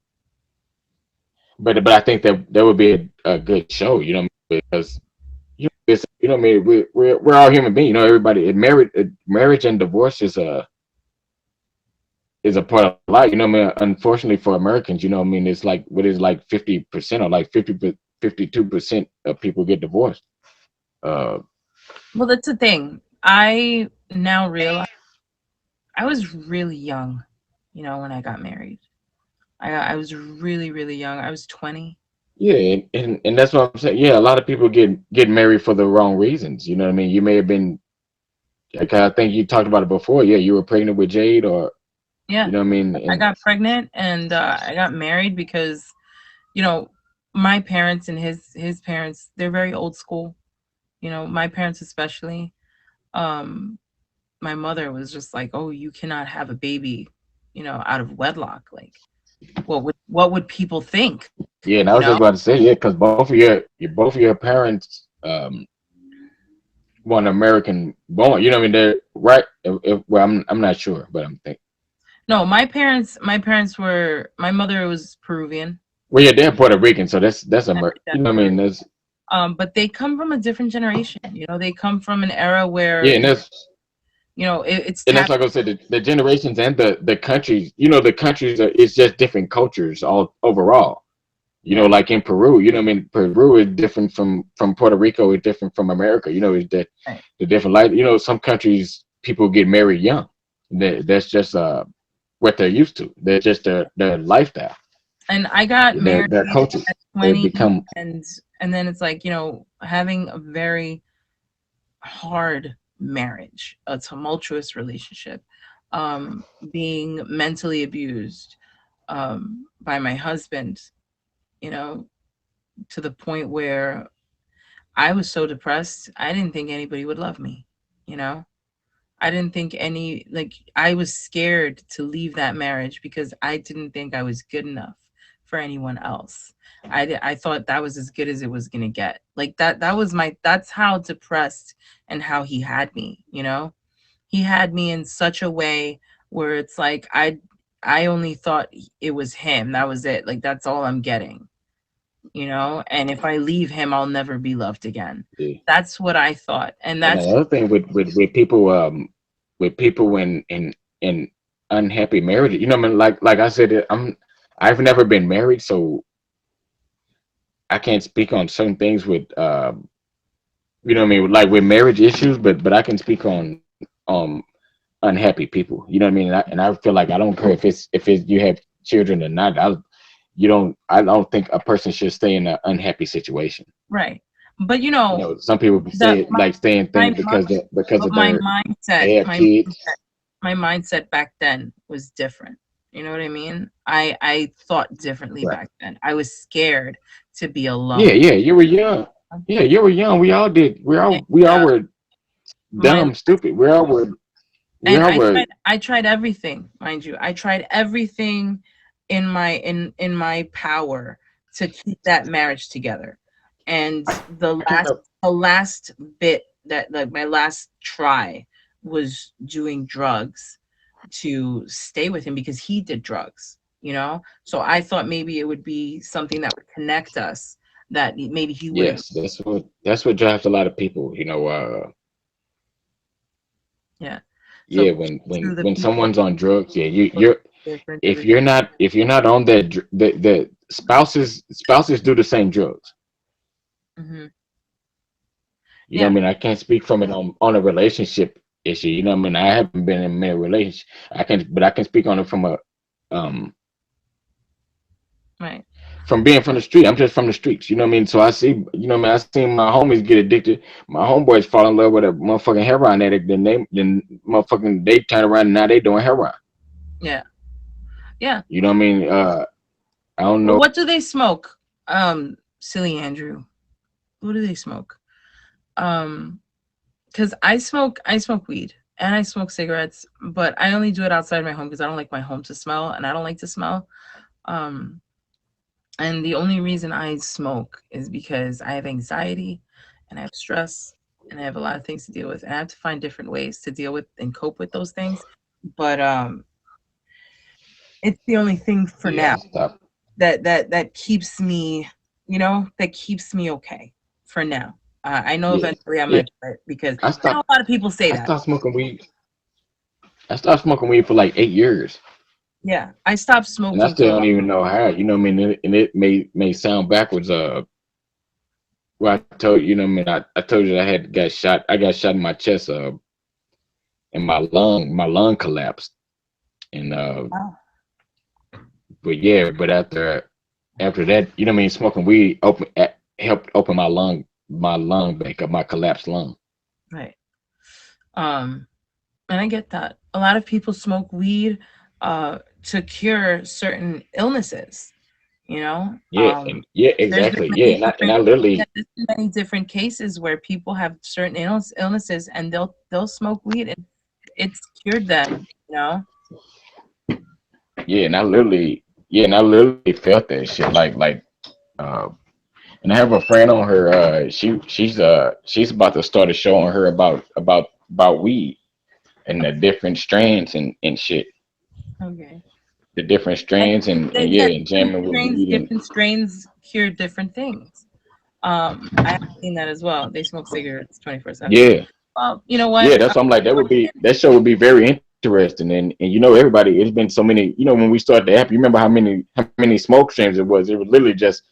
but I think that would be a good show, because I mean, we're all human beings, everybody marriage and divorce is a part of life, I mean, unfortunately for Americans, I mean, it's like what is like 50% or like 52% of people get divorced. Uh, Well, that's the thing. I now realize I was really young, when I got married. I was really, really young. I was 20. Yeah, and that's what I'm saying. Yeah, a lot of people get married for the wrong reasons. You know what I mean? You may have been like I think you talked about it before. Yeah, you were pregnant with Jade, or Yeah, you know what I mean? I And got pregnant and I got married because, you know, my parents and his parents, they're very old school. My parents especially. Um, my mother was just like, "Oh, you cannot have a baby, out of wedlock. Like, what would people think?" yeah, and I You was just know? about to say, yeah, because both of your parents want American born. You know what I mean? They're right. Well, I'm not sure, but I'm thinking. No, my parents were my mother was Peruvian. Well, yeah, they're Puerto Rican, so that's And my You dad's know what I Puerto mean? That's But they come from a different generation. They come from an era yeah, where it's and that's taboo. like I said, the generations and the countries. The countries it's just different cultures all overall. Yeah, Like in Peru, I mean, Peru is different from Puerto Rico, is different from America. Is right. the different life. Some countries people get married young. That's just what they're used to. They're just their lifestyle, And I got their married culture. at They 20, become and then it's like, having a very hard marriage, a tumultuous relationship, being mentally abused by my husband, you know, to the point where I was so depressed, I didn't think anybody would love me, you know? I didn't think I was scared to leave that marriage because I didn't think I was good enough for anyone else. I thought that was as good as it was going to get. Like that's how depressed and how he had me. He had me in such a way where it's like I only thought it was him. That was it. Like that's all I'm getting. And if I leave him, I'll never be loved again. yeah. That's what I thought. And And that's another thing with people in unhappy marriage, I mean, like I said, I've never been married, so I can't speak on certain things with what I mean, like with marriage issues, but I can speak on unhappy people. You know what I mean? And I feel like I don't care if you have children or not. you don't. I don't think a person should stay in an unhappy situation. Right. But You know, some people be the saying like saying my things because because but of their they have kids. my mindset back then was different. You know what I mean? I thought differently Right. back then. I was scared to be Yeah, alone. yeah. You were young. Yeah, you were young. We all did. And We all were my dumb, stupid. We and all were. I tried everything, mind you. I tried everything in my power to keep that marriage together. And I kind of the last bit that like my last try was doing drugs to stay with him because he did drugs, you know? So I thought maybe it would be something that would connect us, that maybe he wouldn't. yes. That's what drives a lot of people. Yeah. So Yeah. through the When people someone's on drugs, yeah, look you're different, if everything. you're not on the spouses do the same drugs. Hmm. You know what Yeah. I mean? I can't speak from it on a relationship issue. You know what I mean? I haven't been in many relationships. But I can speak on it um Right. from being from the street. I'm just from the streets. You know what I mean? So I see, you know what I mean? I seen my homies get addicted. My homeboys fall in love with a motherfucking heroin addict. Then motherfucking they turn around and now they doing heroin. Yeah. Yeah. You know what I mean? I don't Well, know. what do they smoke? Silly Andrew. What do they smoke? Um, because I smoke weed and I smoke cigarettes, but I only do it outside my home because I don't like my home to smell and I don't like to smell. Um, and the only reason I smoke is because I have anxiety and I have stress and I have a lot of things to deal with and I have to find different ways to deal with and cope with those things. But it's the only thing for Yeah, now I stopped. that keeps me, that keeps me okay for now. I know Yeah, eventually I'm yeah. gonna quit because I I know stopped. a lot of people say I that. stopped smoking weed. I stopped smoking weed for like 8 years, Yeah, I stopped and I smoking still for a don't long. even know how. You know what I mean? And it may sound backwards. Well, I told you, you know what I mean. I told you that I had got shot. I got shot in my chest. And my lung collapsed. And Wow. but yeah, but after that, you know what I mean. Smoking weed helped open my lung back up, my collapsed lung. Right. Um, and I get that. A lot of people smoke weed to cure certain illnesses. You know, Yeah, and yeah, there's been exactly. Yeah, many and different I yeah, literally there's been many different cases where people have certain illnesses and they'll smoke weed and it's cured them. You know. yeah, and I literally felt that shit uh and I have a friend on her she's about to start a show on her about weed and the different strands and shit. Okay. The different And strains and yeah, yeah, and jamming with weed and different strains cure different things. I have seen that as well. They smoke cigarettes 24/7. yeah. Well, you know what? Yeah, that's what I'm like. That show would be very interesting, and you know everybody. It's been so many. You know when we started the app, you remember how many smoke streams it was? It was literally just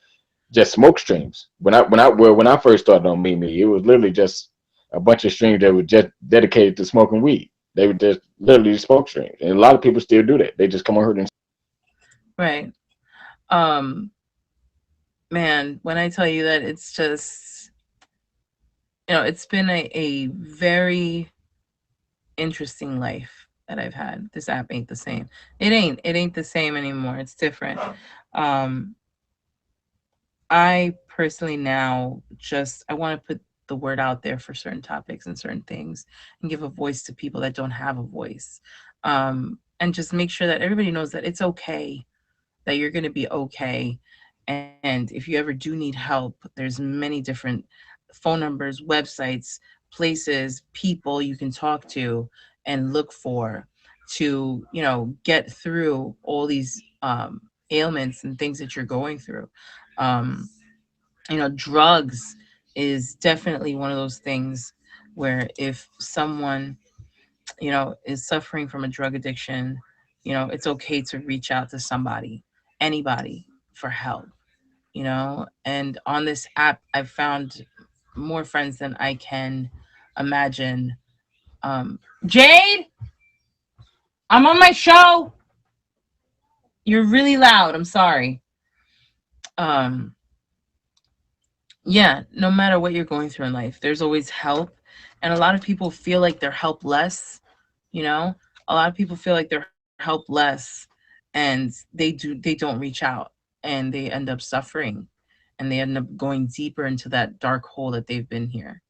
smoke streams. When I first started on Mimi, it was literally just a bunch of streams that were just dedicated to smoking weed. They were just literally smoke streams, and a lot of people still do that. They just come on here and Right. Um, man, when I tell you that it's just, it's been a very interesting life that I've had. This app ain't the same. It ain't the same anymore. It's different. Um, I personally now just I want to put the word out there for certain topics and certain things and give a voice to people that don't have a voice. And just make sure that everybody knows that it's okay, that you're going to be okay. And if you ever do need help, there's many different phone numbers, websites, places, people you can talk to and look for to, get through all these ailments and things that you're going through. Um, drugs is definitely one of those things where if someone, is suffering from a drug addiction, it's okay to reach out to somebody, anybody for help, and on this app I've found more friends than I can imagine. Jade, I'm on my show. You're really loud. I'm sorry. um yeah, no matter what you're going through in life, there's always help. And a lot of people feel like they're helpless, you know? A lot of people feel like they're helpless and they don't reach out and they end up suffering and they end up going deeper into that dark hole that they've been here.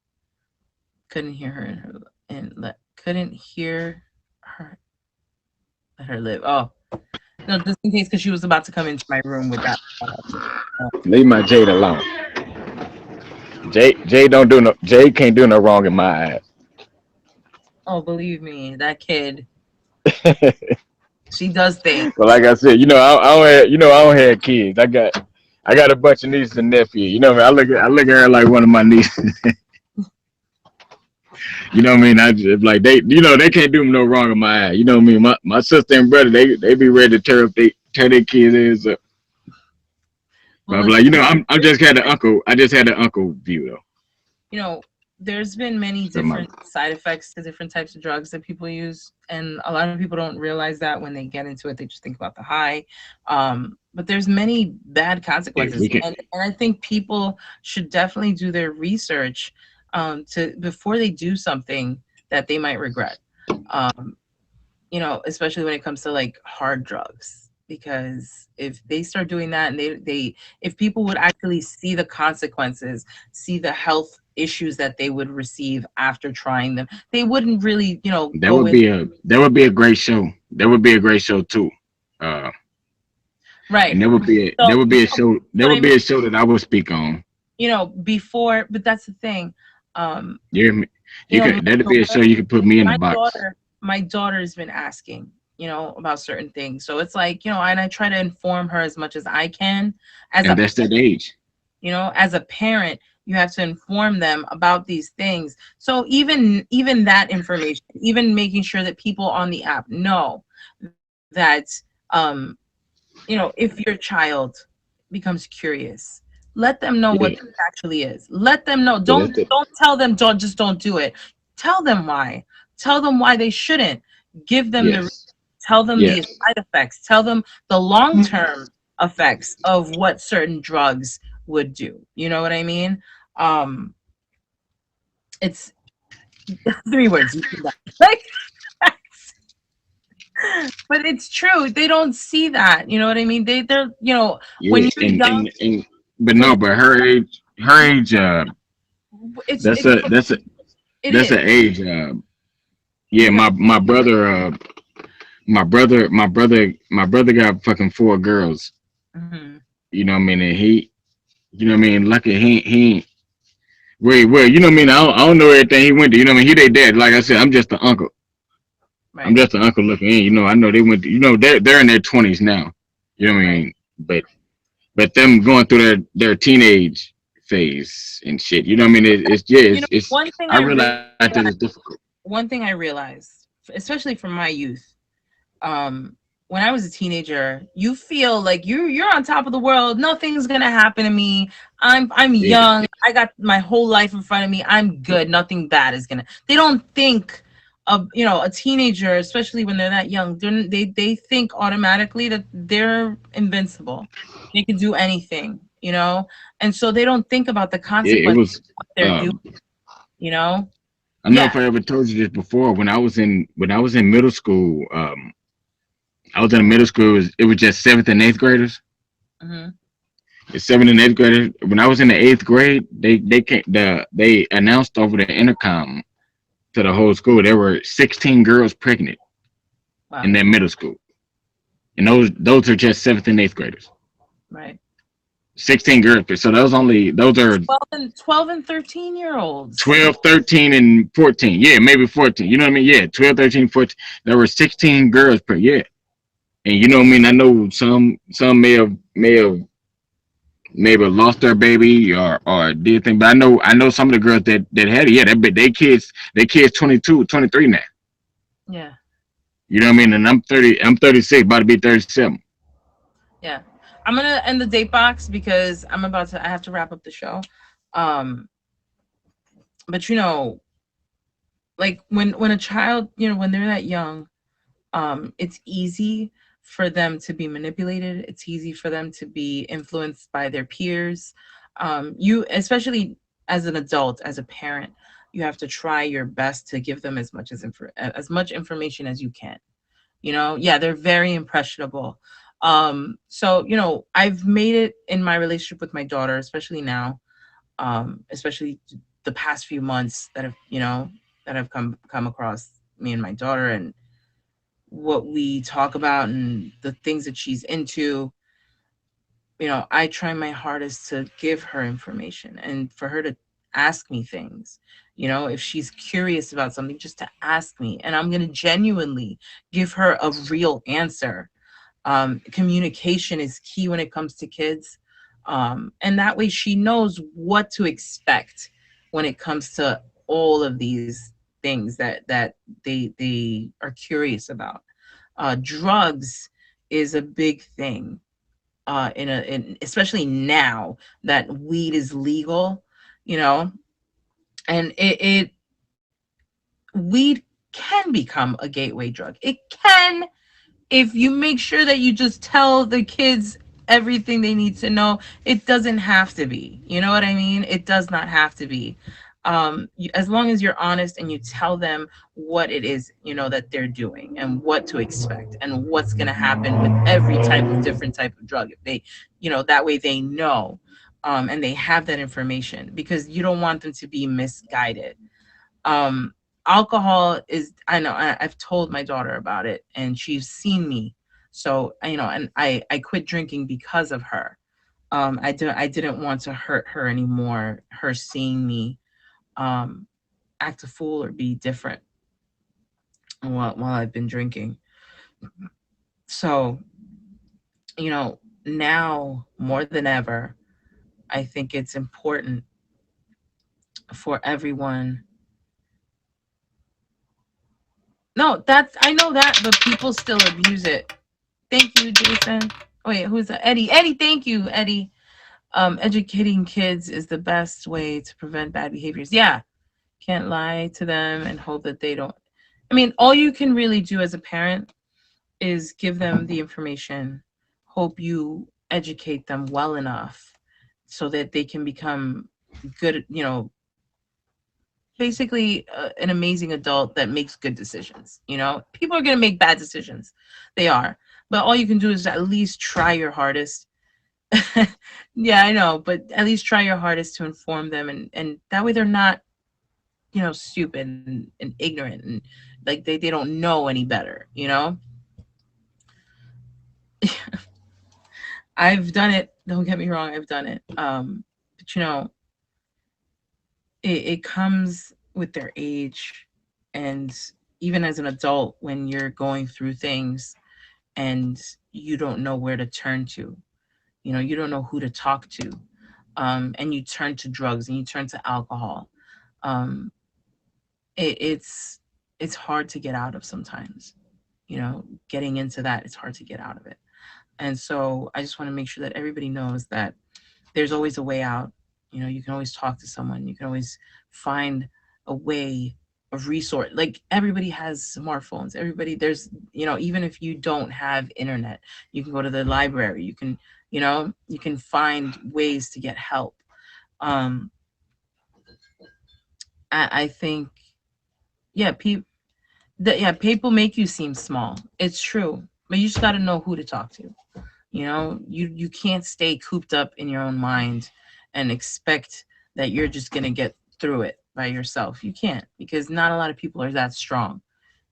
Couldn't hear her in her and let couldn't hear her let her live. Oh, no, just in case because she was about to come into my room with that. Leave my Jade alone. Jade don't do no. Jade can't do no wrong in my Oh, believe me, that kid, eyes. she does things. But like I said, I don't have, I don't have kids. I got a bunch of nieces and nephews. You know what I mean? I look at her like one of my nieces. You know what I mean? I just like they can't do no wrong in my eye. You know what I mean? My sister and brother, they be ready to tear their kids' ass up. But Well, I'm listen, like, I'm just had an uncle. I just had an uncle view though. you know, there's been many So my different side effects to different types of drugs that people use, and a lot of people don't realize that when they get into it, they just think about the high. But there's many bad yeah, consequences, we can. and I think people should definitely do their research to before they do something that they might regret. Um, especially when it comes to like hard drugs. Because if they start doing that and they if people would actually see the consequences, see the health issues that they would receive after trying them, they wouldn't really, go in. That would be a great show. That would be a great show too. Uh, Right. and So, there what I would mean, be a show that I would speak on. before, but that's the thing. Um, You hear me? my That'd be a show daughter, you could put me in the my box. daughter, my daughter's been asking, about certain things. So it's like, and I try to inform her as much as I can as And a that's that age. as a parent. You have to inform them about these things. So even that information, even making sure that people on the app know that, um if your child becomes curious, let them know what Yeah, this actually is. Let them know. yeah, don't that's it. don't tell them don't do it. Tell them why. Tell them why they shouldn't. Give them the Yes, tell them the yes, side effects. Tell them the long-term effects of what certain drugs would do. You know what I mean? Um it's three words. You see that. Like, but it's true. They don't see that. You know what I mean? They're when yes, you're young, but when no, but her age, it's that's it's a that's a it that's is an age. Yeah, because my brother got fucking four girls. mhm, You know what I mean? And you know what I mean? Lucky he ain't. Well, you know what I mean? I don't know everything he went to. You know what I mean? He they dad. Like I said, I'm just the uncle. I'm right. just an uncle looking in. I know they went. They're in their 20s now. You know what I Right. mean? But them going through their teenage phase and shit. You know what I mean? It's yeah. It's One thing I I realize that it's difficult. one thing I realized, especially from my youth, um, when I was a teenager, you feel like you're on top of the world. Nothing's gonna happen to me. I'm Yeah, young. I got my whole life in front of me. I'm good. Nothing bad is gonna. They don't think of a teenager, especially when they're that young. They think automatically that they're invincible. They can do anything, and so they don't think about the it consequences was. of what they're doing. Um, You know? I don't know Yeah. if I ever told you this before. When I was in middle school, I was in a middle school. It was just seventh and eighth graders. Hmm. The seventh and eighth graders. When I was in the eighth grade, they announced over the intercom to the whole school there were 16 girls pregnant in Wow. that middle school, and those are just seventh and eighth graders. Right. 16 girls. So those are 12 and 13-year-olds. 12, 13, and 14. Yeah, maybe 14. You know what I mean? Yeah, 12, 13, 14. There were 16 girls per year. And you know what I mean? I know some may have lost their baby or did things, but I know some of the girls that had it. Yeah, they kids 22, 23 now. Yeah. You know what I mean? And I'm 30, I'm 36, about to be 37. Yeah. I'm gonna end the date box because I have to wrap up the show. Um, but like when a child, when they're that young, it's easy for them to be manipulated. It's easy for them to be influenced by their peers. You, especially as an adult, as a parent, you have to try your best to give them as much information as you can. Yeah, they're very impressionable. So I've made it in my relationship with my daughter, especially now, especially the past few months that have come across me and my daughter, and what we talk about and the things that she's into. I try my hardest to give her information and for her to ask me things. If she's curious about something, just to ask me, and I'm going to genuinely give her a real answer. Communication is key when it comes to kids. And that way she knows what to expect when it comes to all of these things that they are curious about. Drugs is a big thing, especially now that weed is legal, you know, and it weed can become a gateway drug. It can, if you make sure that you just tell the kids everything they need to know. It doesn't have to be. You know what I mean? It does not have to be. As long as you're honest and you tell them what it is, that they're doing and what to expect and what's going to happen with every different type of drug. If they, that way they know, and they have that information, because you don't want them to be misguided. um Alcohol is, I know, I've told my daughter about it and she's seen me. So and I quit drinking because of her. I didn't want to hurt her anymore, her seeing me um act a fool or be different while I've been drinking. So now more than ever, I think it's important for everyone. No, that's, I know that, but people still abuse it. Thank you, Jason. Oh, wait, who's that? Eddie. Eddie, thank you, Eddie. Educating kids is the best way to prevent bad behaviors. Yeah, can't lie to them and hope that they don't. I mean, all you can really do as a parent is give them the information, hope you educate them well enough so that they can become good, basically an amazing adult that makes good decisions. People are going to make bad decisions. They are. But all you can do is at least try your hardest. Yeah, I know, but at least try your hardest to inform them, and that way they're not, stupid and ignorant, and like they don't know any better. I've done it. Don't get me wrong, I've done it. But it comes with their age, and even as an adult, when you're going through things and you don't know where to turn to, you don't know who to talk to, and you turn to drugs and you turn to alcohol. um, it's hard to get out of sometimes. Getting into that, it's hard to get out of it. And so I just want to make sure that everybody knows that there's always a way out. You can always talk to someone. You can always find a way of resource. Like, everybody has smartphones. Everybody, there's, even if you don't have internet, you can go to the library. You can find ways to get help. Um, I think, yeah, people make you seem small. It's true, but you just got to know who to talk to. You can't stay cooped up in your own mind and expect that you're just gonna get through it by yourself. You can't, because not a lot of people are that strong.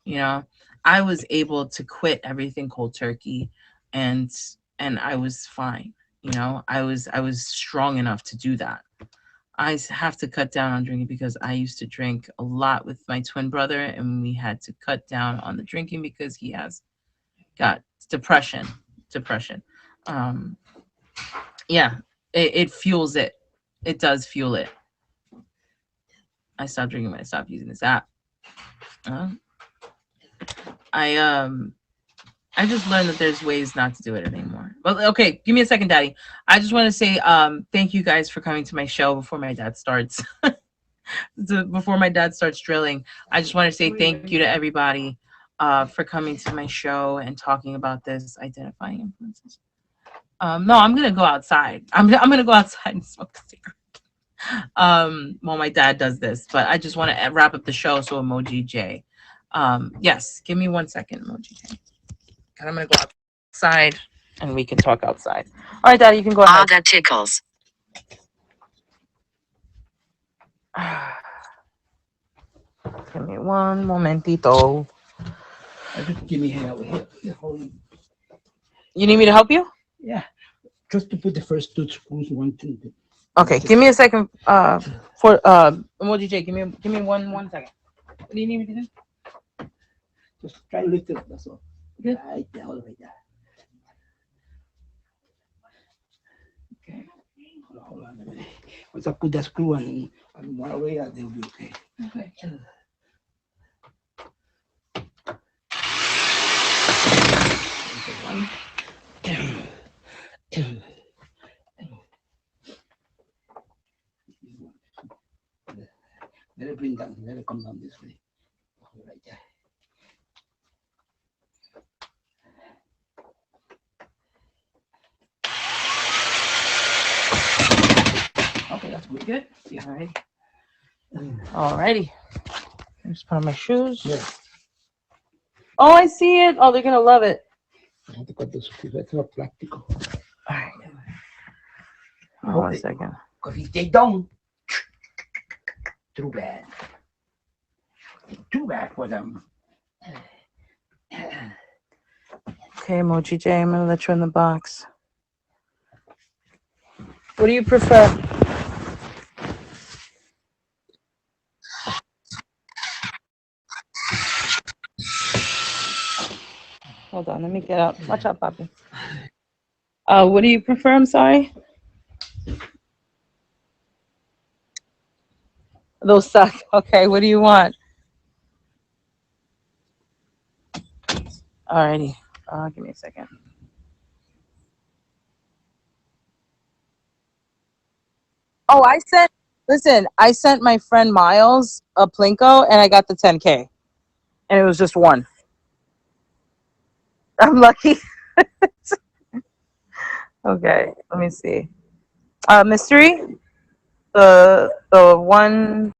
you know I was able to quit everything cold turkey, and I was fine. I was strong enough to do that. Have to cut down on drinking because I used to drink a lot with my twin brother, and we had to cut down on the drinking because he has got depression. um yeah, it fuels it. It does fuel it. I stopped drinking when I stopped using this app. uh, I I just learned that there's ways not to do it anymore. But okay, give me a second, Daddy. I just want to say thank you guys for coming to my show before my dad starts. Before my dad starts drilling. I just want to say thank you to everybody. for coming to my show and talking about this identifying influences. No, I'm gonna go outside. I'm gonna go outside and smoke a cigarette. While my dad does this, but I just want to wrap up the show. So Emoji J, yes, give me 1 second, Emoji J. And I'm gonna go outside and we can talk outside. All right, Daddy, you can go ahead. Ah, that tickles. Give me one momentito. Just give me help here. You need me to help you? Yeah, just to put the first two screws, 1, 2. Okay, give me a second. For Emoji J, give me one second. What do you need me to do? Just try to lift it up. That's all. Good. Right there, all the way there. Okay. Hold on a minute. Once I put that screw on one away, they'll be okay. Okay. One. Two. Let it bring down. Let it come down this way. Right there. Okay, that's good. Good. Yeah. All right. Alrighty. Just put on my shoes. Yeah. Oh, I see it. Oh, they're gonna love it. I have to cut those screws. That's not practical. All right. Oh, 1 second. Because if they don't, too bad. Too bad for them. Okay, Emoji J, I'm gonna let you in the box. What do you prefer? Hold on, let me get out. Watch out, Papi. What do you prefer? I'm sorry. Those suck. Okay, what do you want? Alrighty. Give me a second. Oh, I sent my friend Miles a Plinko and I got the 10K. And it was just one. I'm lucky. Okay, let me see. Mystery? The one